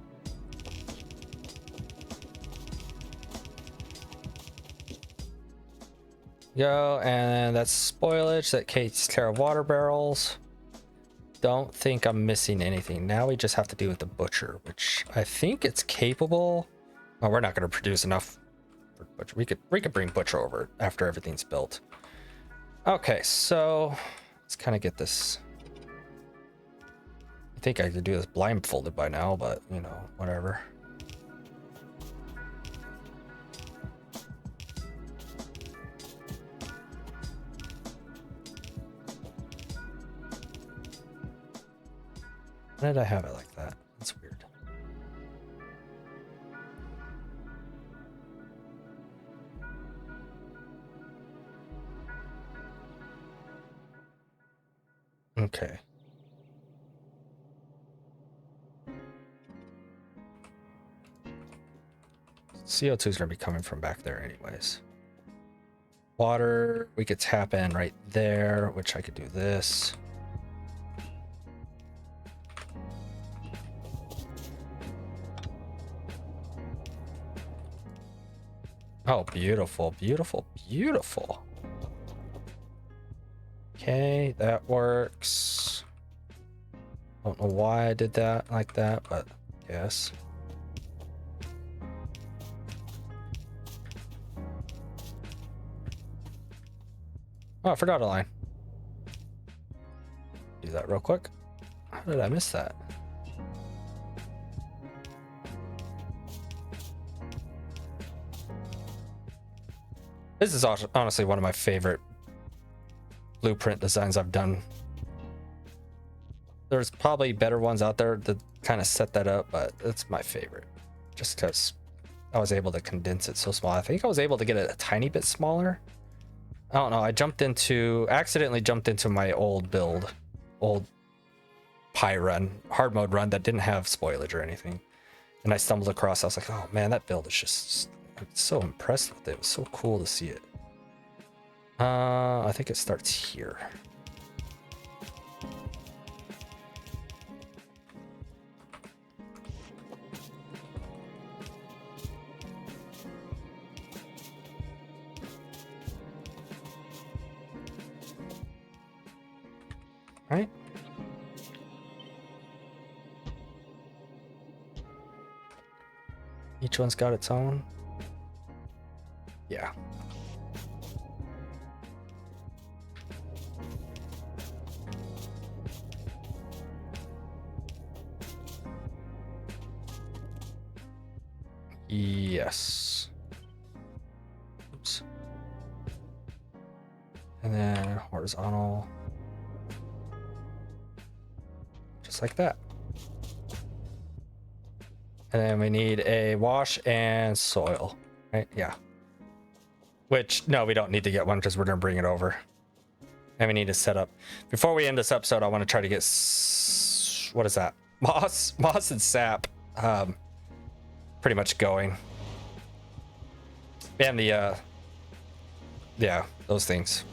Go, and that's spoilage that takes care of water barrels. Don't think I'm missing anything. Now we just have to do with the butcher, which I think it's capable. Well, we're not going to produce enough for butcher. We could bring butcher over after everything's built. Okay, so let's kind of get this. I think I could do this blindfolded by now, but you know, whatever. Why did I have it like that? That's weird. Okay. CO2 is going to be coming from back there anyways. Water, we could tap in right there, which I could do this. Oh, beautiful, beautiful, beautiful. Okay, that works. Don't know why I did that like that, but yes. Oh, I forgot a line. Do that real quick. How did I miss that? This is honestly one of my favorite blueprint designs I've done. There's probably better ones out there that kind of set that up, but it's my favorite. Just because I was able to condense it so small. I think I was able to get it a tiny bit smaller. I don't know. I accidentally jumped into my old build, old pie run, hard mode run that didn't have spoilage or anything. And I stumbled across, I was like, oh man, that build is just, I'm so impressed with it. It was so cool to see it. I think it starts here. Right? Each one's got its own. Yeah. Yes. Oops. And then horizontal. Just like that. And then we need a wash and soil, right? Yeah. Which, no, we don't need to get one because we're going to bring it over. And we need to set up. Before we end this episode, I want to try to get, what is that? Moss and sap pretty much going. And the, yeah, those things.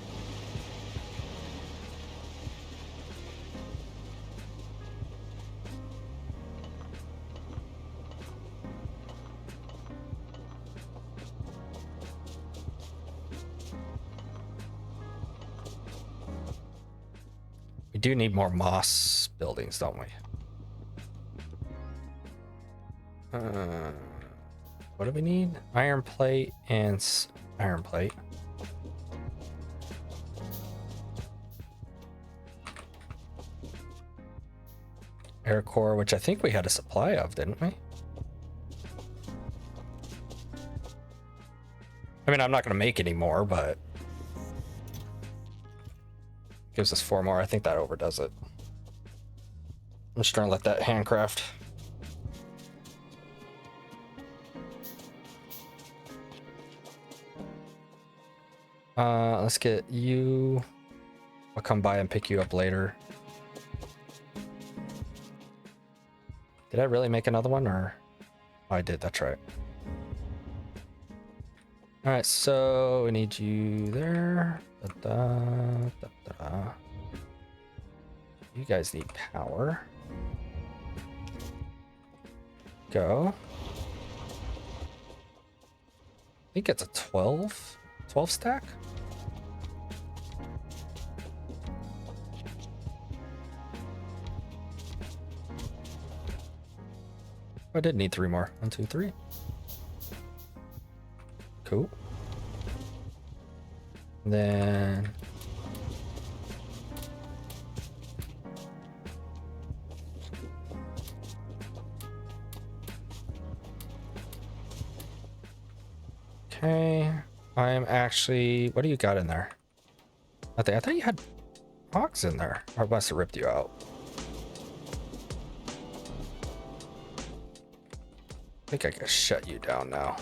We do need more moss buildings, don't we? What do we need? Iron plate and iron plate. Air core, which I think we had a supply of, didn't we? I mean, I'm not going to make any more, but gives us 4 more. I think that overdoes it. I'm just trying to let that handcraft. Let's get you. I'll come by and pick you up later. Did I really make another one, or? Oh, I did, that's right. All right, so we need you there. You guys need power. Go. I think it's a 12 stack. I did need 3 more. 1, 2, 3. Cool. And then okay. I am actually, what do you got in there? I thought you had Vrauks in there. Or I must have ripped you out. I think I can shut you down now.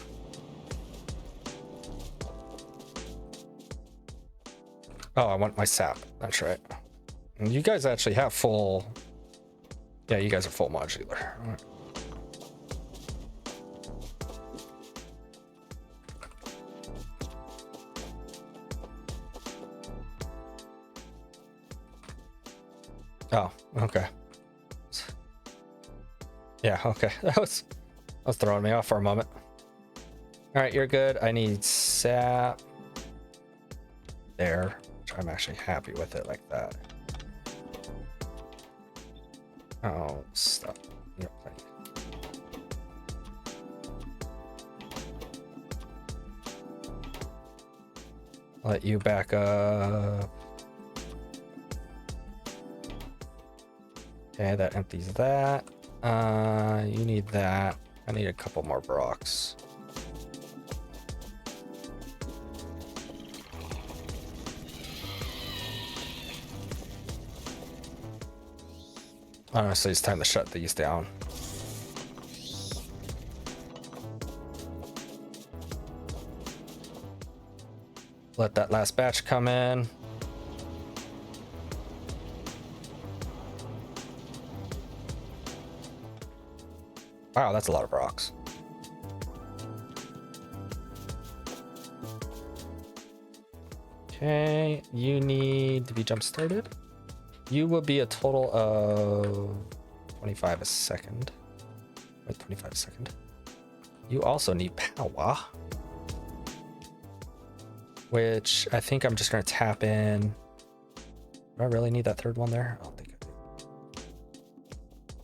Oh, I want my sap. That's right. And you guys actually have full. Yeah, you guys are full modular. All right. Oh, okay. Yeah, okay. That was throwing me off for a moment. All right, you're good. I need sap there, which I'm actually happy with it like that. Oh, stuff. Yep. Let you back up. Okay, that empties that. You need that. I need a couple more Vrauks. Honestly, it's time to shut these down. Let that last batch come in. Wow, that's a lot of Vrauks. Okay, you need to be jump started. You will be a total of 25 a second. Wait, 25 a second. You also need power, which I think I'm just going to tap in. Do I really need that third one there? I don't think I do.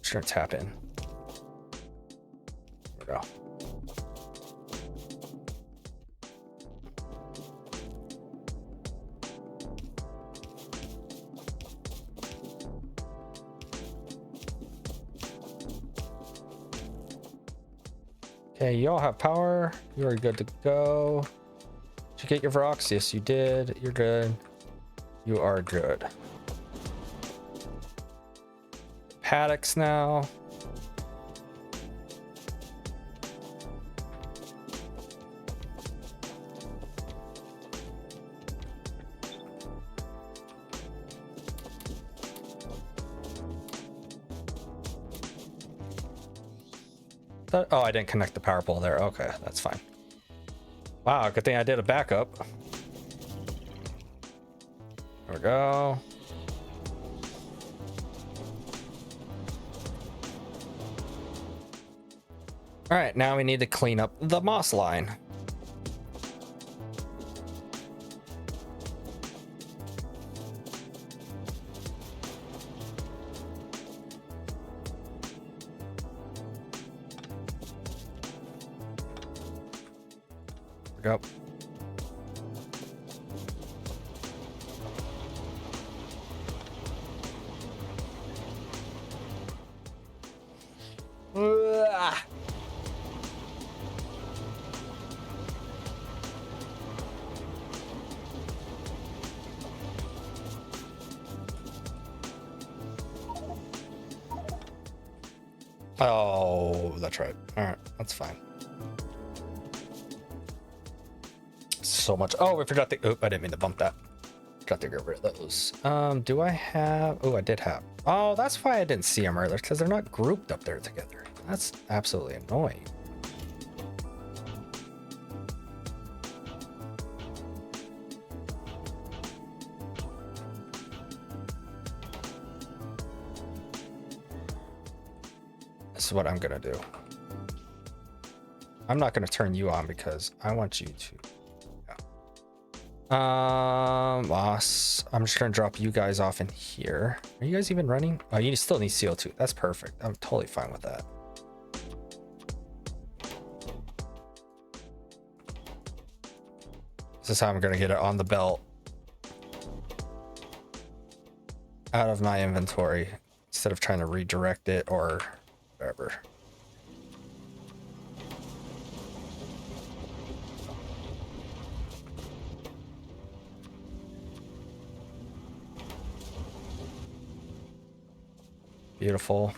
Just going to tap in. There we go. Okay, you all have power. You are good to go. Did you get your Vrauks? Yes, you did. You're good. You are good. Paddocks now. Oh, I didn't connect the power pole there. Okay, that's fine. Wow, good thing I did a backup. There we go. All right, now we need to clean up the moss line. Go. Oh, that's right. All right, that's fine. So much. Oh, we forgot to. Oop, I didn't mean to bump that. Forgot to get rid of those. Do I have? Oh, I did have. Oh, that's why I didn't see them earlier, because they're not grouped up there together. That's absolutely annoying. This is what I'm gonna do. I'm not gonna turn you on because I want you to. Boss, I'm just gonna drop you guys off in here. Are you guys even running? Oh, you still need CO2. That's perfect. I'm totally fine with that. This is how I'm gonna get it on the belt. Out of my inventory instead of trying to redirect it or whatever. Beautiful.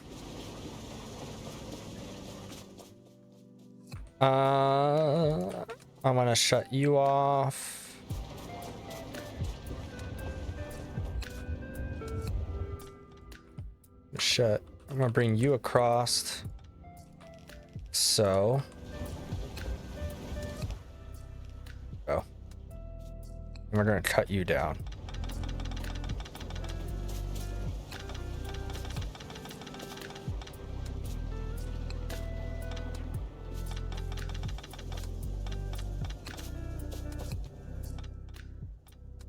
I'm gonna shut you off. Shut. I'm gonna bring you across. So. Go. And we're gonna cut you down.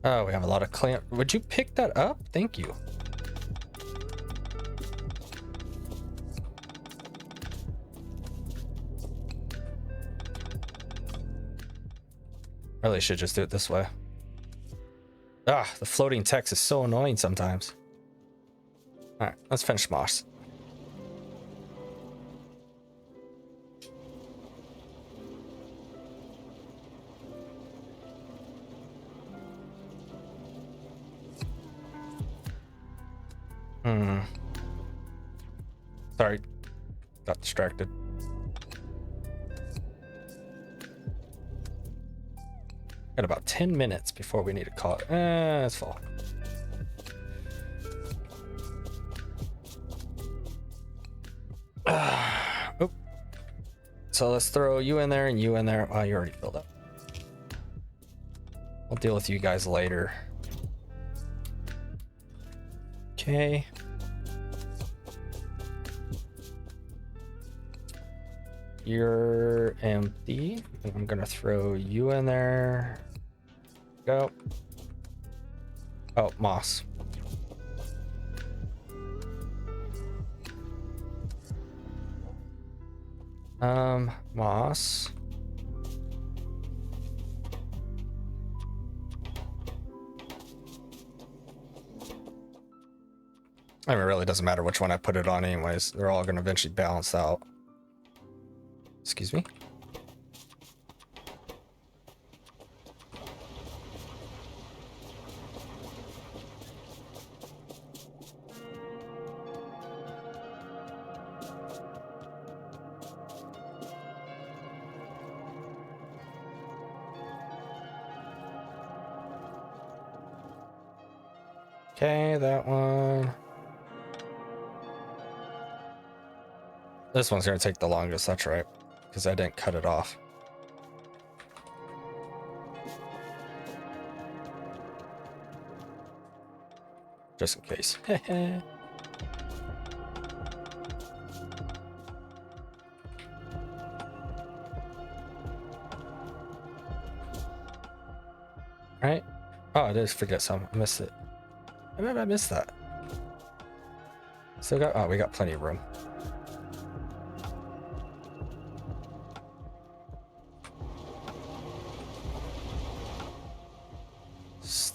Oh, we have a lot of clamp. Would you pick that up? Thank you. Really should just do it this way. Ah, the floating text is so annoying sometimes. All right, let's finish Moss. Sorry, got distracted. Got about 10 minutes before we need to call it. It's full. Oop. So let's throw you in there and you in there. Oh, you already filled up. I'll deal with you guys later. Okay. You're empty. I'm gonna throw you in there. Go. Oh, moss. Moss. I mean, it really doesn't matter which one I put it on anyways. They're all gonna eventually balance out. Excuse me. Okay, that one. This one's gonna take the longest, that's right. Because I didn't cut it off. Just in case. Right? Oh, I did forget some. I missed it. How did I miss that? Still got. Oh, we got plenty of room.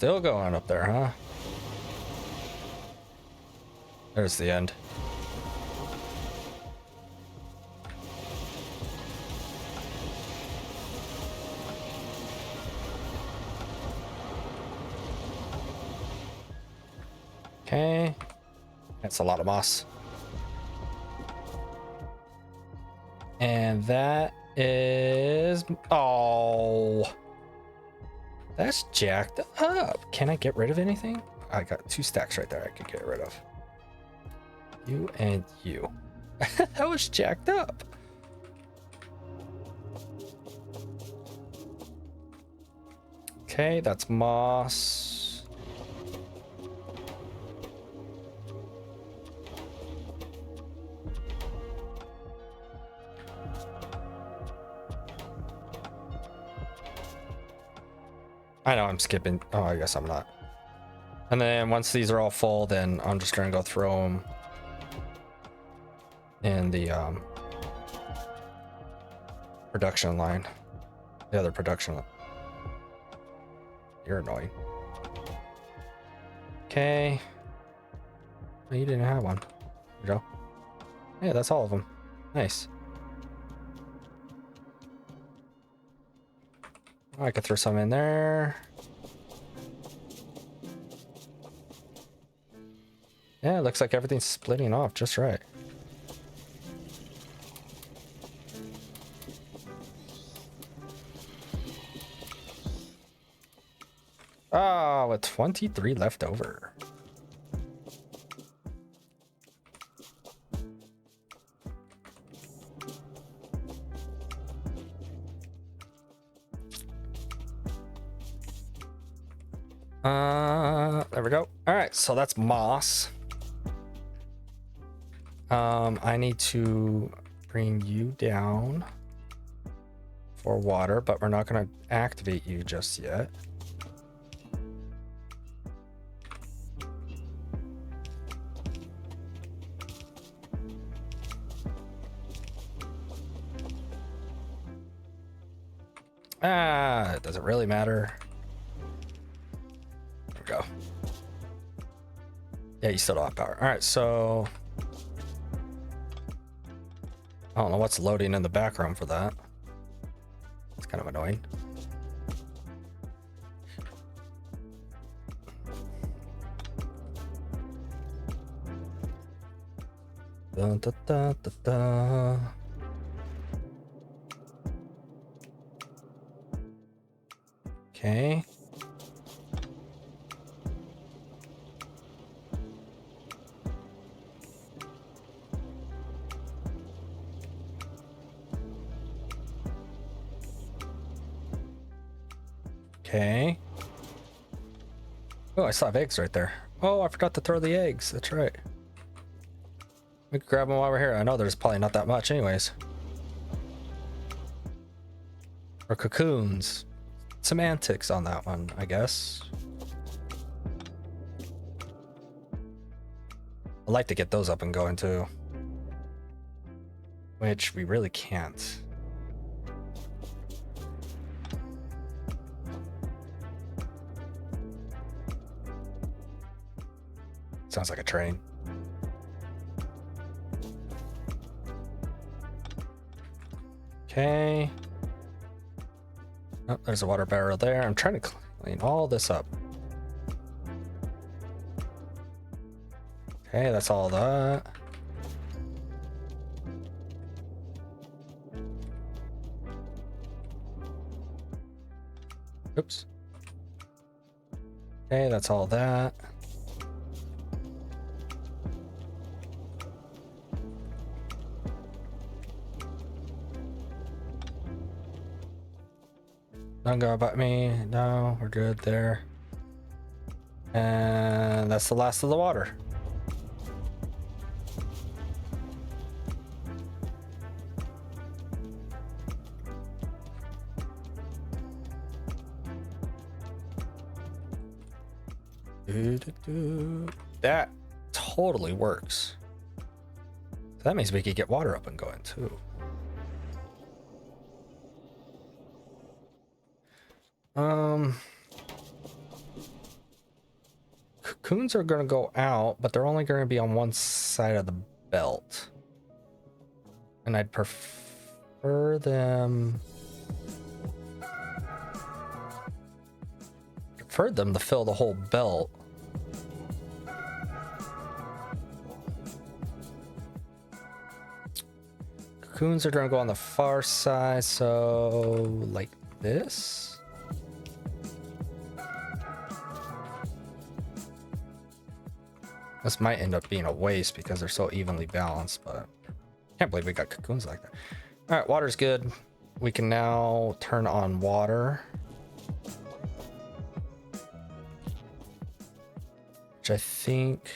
Still going up there, huh? There's the end. Okay. That's a lot of moss. And that is... Oh. That's jacked up. Can I get rid of anything? I got 2 stacks right there I could get rid of. You and you. That was jacked up. Okay, that's moss. I know I'm skipping. Oh, I guess I'm not. And then once these are all full, then I'm just gonna go throw them in the production line. The other production line. You're annoying. Okay. Oh, you didn't have one. There you go. Yeah, that's all of them. Nice. Oh, I could throw some in there. Yeah, it looks like everything's splitting off just right. Oh, with 23 left over. There we go. All right, so that's moss. I need to bring you down for water, but we're not going to activate you just yet. Does it really matter? There we go. Yeah, you still don't have power. All right, so I don't know what's loading in the background for that. It's kind of annoying. Dun, da, da, da, da. Okay. Okay. Oh, I still have eggs right there. Oh, I forgot to throw the eggs. That's right. We can grab them while we're here. I know there's probably not that much anyways. Or cocoons. Semantics on that one, I guess. I'd like to get those up and going too. Which we really can't. Sounds like a train. Okay. Oh, there's a water barrel there. I'm trying to clean all this up. Okay, that's all that. Oops. Okay, that's all that. Don't go about me. No, we're good there. And that's the last of the water. That totally works. So that means we could get water up and going too. cocoons are going to go out, but they're only going to be on one side of the belt. And I'd prefer them... Preferred them to fill the whole belt. Cocoons are going to go on the far side, so like this. This might end up being a waste because they're so evenly balanced, but I can't believe we got cocoons like that. All right, water's good. We can now turn on water, which I think...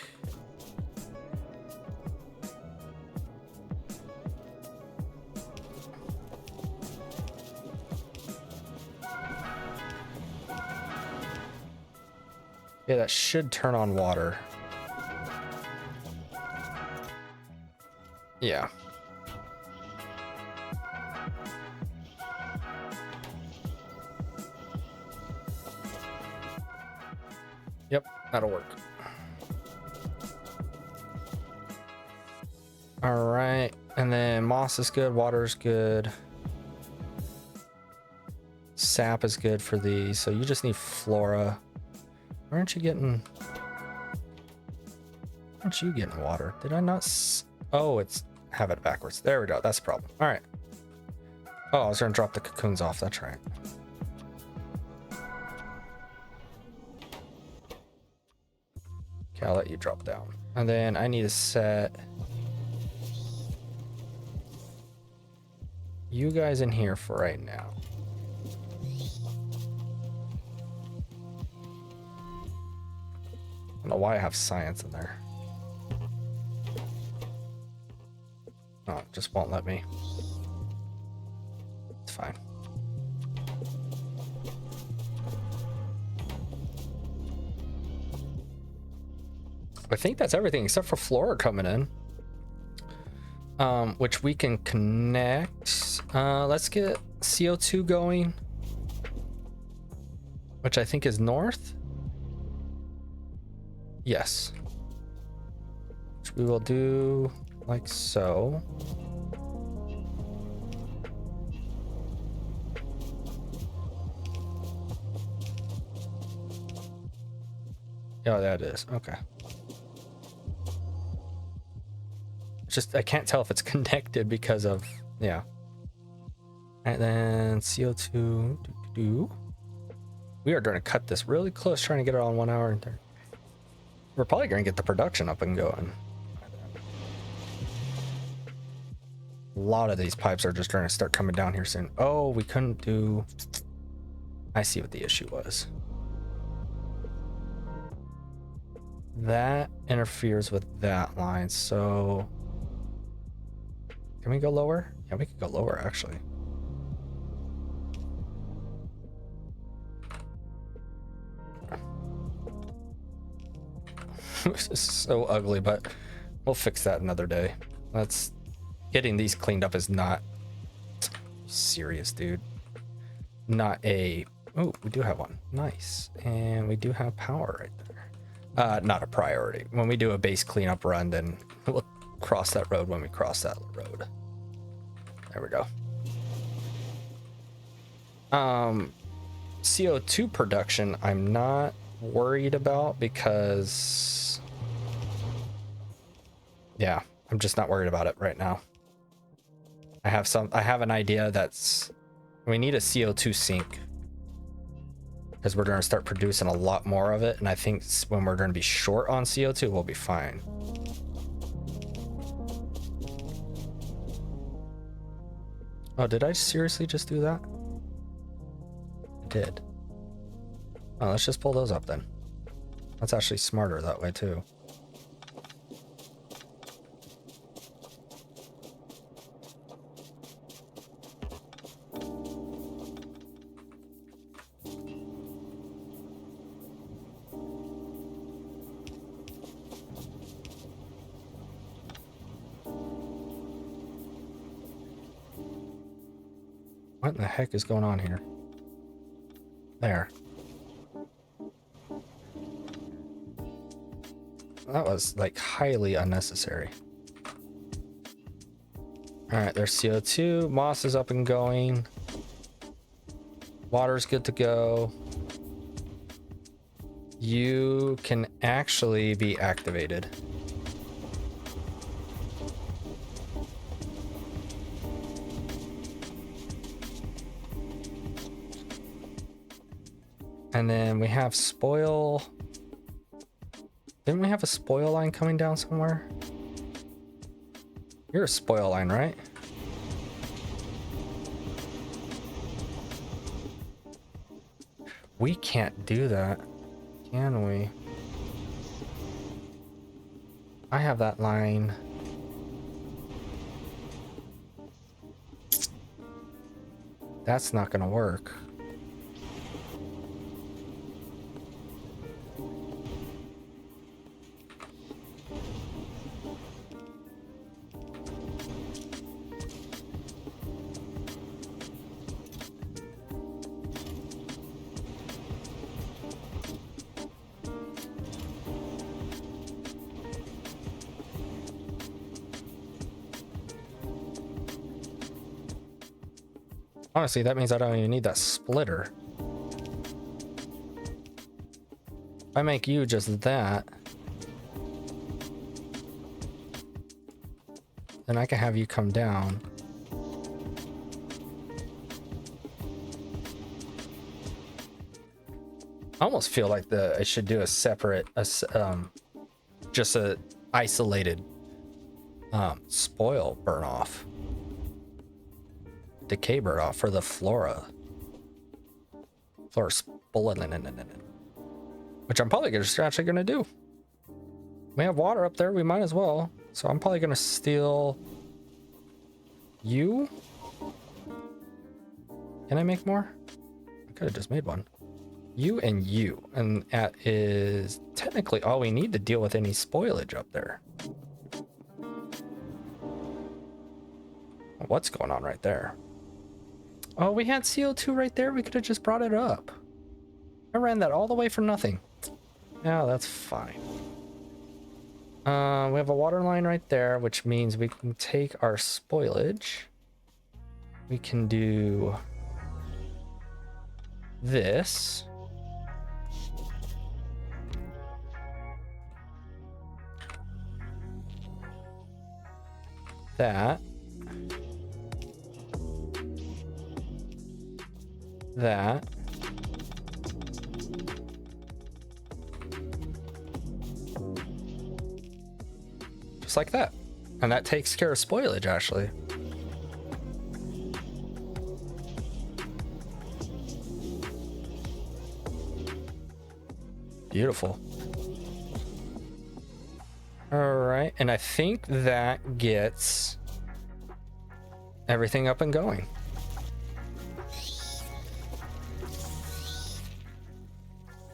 Yeah, that should turn on water. Yeah. Yep, that'll work. All right, and then moss is good, water is good. Sap is good for these, so you just need flora. Why aren't you getting... Aren't you getting water? Did I not... Oh, it's... Have it backwards. There we go. That's the problem. All right. Oh, I was going to drop the cocoons off. That's right. Okay, I'll let you drop down. And then I need to set... you guys in here for right now. I don't know why I have science in there. Oh, it just won't let me. It's fine. I think that's everything except for flora coming in. Which we can connect. Let's get CO2 going. Which I think is north. Yes. Which we will do like so. Oh, that is. Okay. Just, I can't tell if it's connected because of, yeah. And then CO2. We are going to cut this really close, trying to get it on 1 hour and 30. We're probably going to get the production up and going. A lot of these pipes are just going to start coming down here soon. Oh, we couldn't do... I see what the issue was. That interferes with that line, so... Can we go lower? Yeah, we could go lower, actually. This is so ugly, but we'll fix that another day. That's... Getting these cleaned up is not... serious, dude. Not a... Oh, we do have one. Nice. And we do have power right there. Not a priority. When we do a base cleanup run, then we'll cross that road when we cross that road. There we go. CO2 production, I'm not worried about because... Yeah, I'm just not worried about it right now. I have an idea that's... We need a CO2 sink. Because we're going to start producing a lot more of it, and I think when we're going to be short on CO2, we'll be fine. Oh, did I seriously just do that? I did. Oh, let's just pull those up then. That's actually smarter that way too. What in the heck is going on here? There. that was like highly unnecessary. All right, there's CO2. Moss is up and going. Water's good to go. You can actually be activated. And then we have spoil. Didn't we have a spoil line coming down somewhere? You're a spoil line, right? We can't do that, can we? I have that line. That's not gonna work. Honestly, that means I don't even need that splitter. If I make you just that, then I can have you come down. I almost feel like I should do a separate, just a isolated spoil burn off. Decay burn off for the flora spullen, which I'm probably just actually gonna do. We have water up there, we might as well. So I'm probably gonna steal you. Can I make more? I could have just made one. You and you, and that is technically all we need to deal with any spoilage up there. What's going on right there? Oh, we had CO2 right there. We could have just brought it up. I ran that all the way for nothing. Yeah, that's fine. We have a water line right there, which means we can take our spoilage. We can do this. That. That. Just like that. And that takes care of spoilage, actually. Beautiful. All right, and I think that gets everything up and going.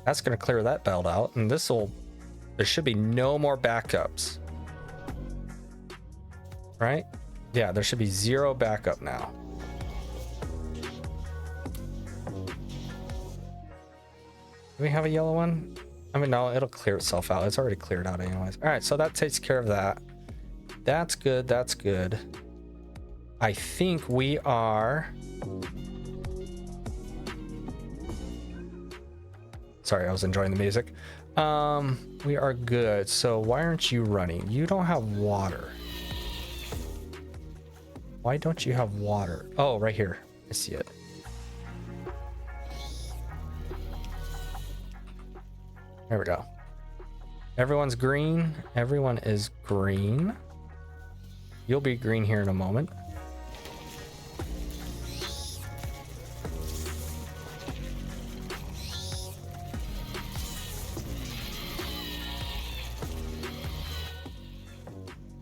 That's going to clear that belt out, and there should be no more backups. Right? Yeah, there should be 0 backup now. Do we have a yellow one? I mean, no, it'll clear itself out. It's already cleared out anyways. All right, so that takes care of that. That's good. That's good. I think we are... Sorry, I was enjoying the music. We are good. So why aren't you running? You don't have water. Why don't you have water? Oh, right here. I see it. There we go. Everyone's green. Everyone is green. You'll be green here in a moment.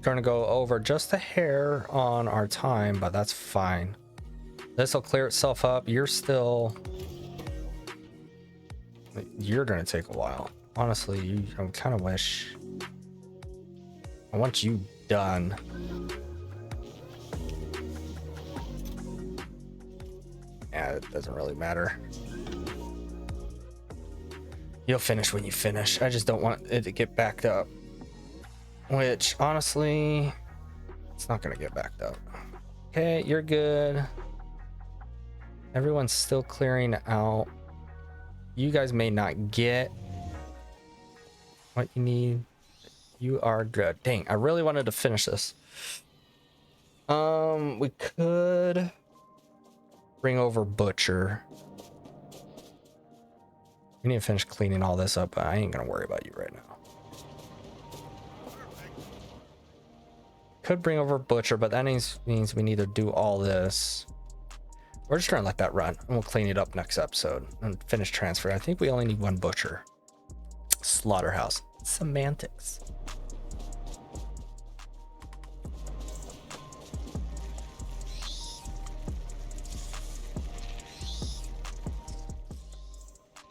Going to go over just a hair on our time, but that's fine. This will clear itself up. You're going to take a while. Honestly, I kind of wish I want you done. Yeah, it doesn't really matter. You'll finish when you finish. I just don't want it to get backed up. which honestly, it's not gonna get backed up. Okay, you're good. Everyone's still clearing out. You guys may not get what you need. You are good. Dang, I really wanted to finish this. We could bring over Butcher. We need to finish cleaning all this up, but I ain't gonna worry about you right now. Could bring over Butcher, but that means we need to do all this. We're just trying to let that run, and we'll clean it up next episode and finish transfer. I think we only need one Butcher. Slaughterhouse. Semantics.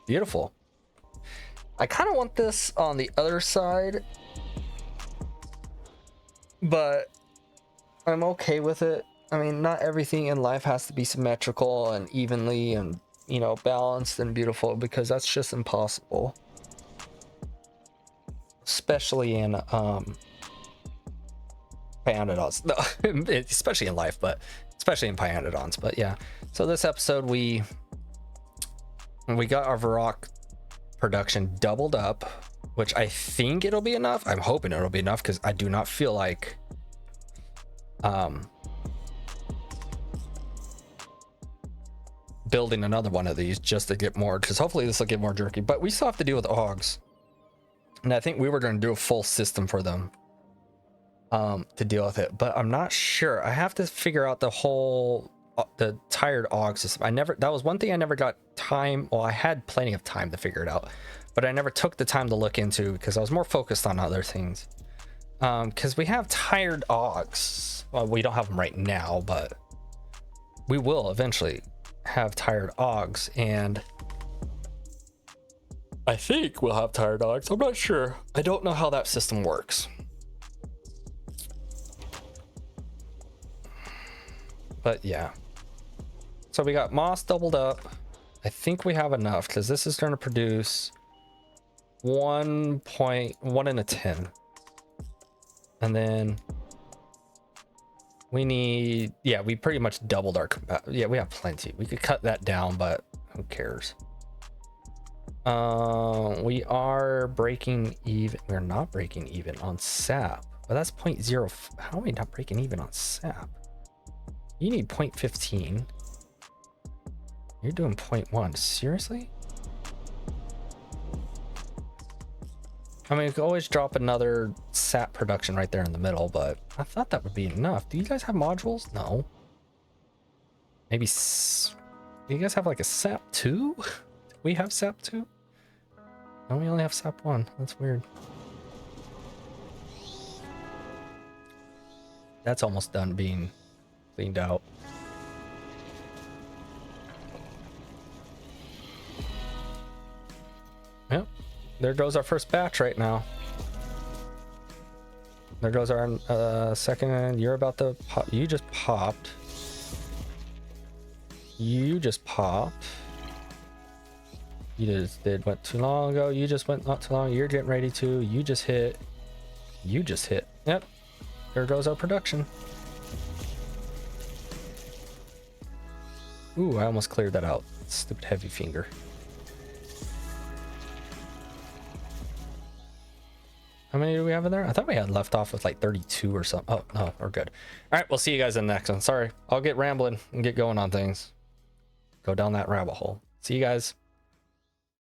Beautiful. I kind of want this on the other side, but I'm okay with it. I mean, not everything in life has to be symmetrical and evenly and, you know, balanced and beautiful, because that's just impossible. Especially in Pyanodons. No, especially in life, but especially in Pyanodons. But yeah. So this episode we got our Vrauk production doubled up, which I think it'll be enough. I'm hoping it'll be enough, because I do not feel like building another one of these just to get more, because hopefully this will get more jerky. But we still have to deal with Augs, and I think we were going to do a full system for them to deal with it, but I'm not sure. I have to figure out the whole the tired Aug system. That was one thing I never got time. Well, I had plenty of time to figure it out, but I never took the time to look into, because I was more focused on other things. Because we have tired Augs. Well, we don't have them right now, but we will eventually have tired Augs, and I think we'll have tired Augs. I'm not sure. I don't know how that system works. But yeah. So we got moss doubled up. I think we have enough, because this is going to produce 1.1 in a 10. And then we need, yeah, we pretty much doubled our, yeah, we have plenty. We could cut that down, but who cares? We are breaking even. We're not breaking even on sap. But that's 0.0. How are we not breaking even on sap? You need 0.15. You're doing 0.1. Seriously? I mean, we could always drop another sap production right there in the middle, but I thought that would be enough. Do you guys have modules? No. Maybe. Do you guys have like a sap 2? We have sap 2? No, we only have sap 1. That's weird. That's almost done being cleaned out. Yep. There goes our first batch right now. There goes our second. You're about to pop. You just popped. You just popped. You just did what too long ago. You just went not too long. You're getting ready to. You just hit. You just hit. Yep. There goes our production. Ooh, I almost cleared that out. Stupid heavy finger. How many do we have in there? I thought we had left off with like 32 or something. Oh, no, we're good. All right, we'll see you guys in the next one. Sorry, I'll get rambling and get going on things. Go down that rabbit hole. See you guys.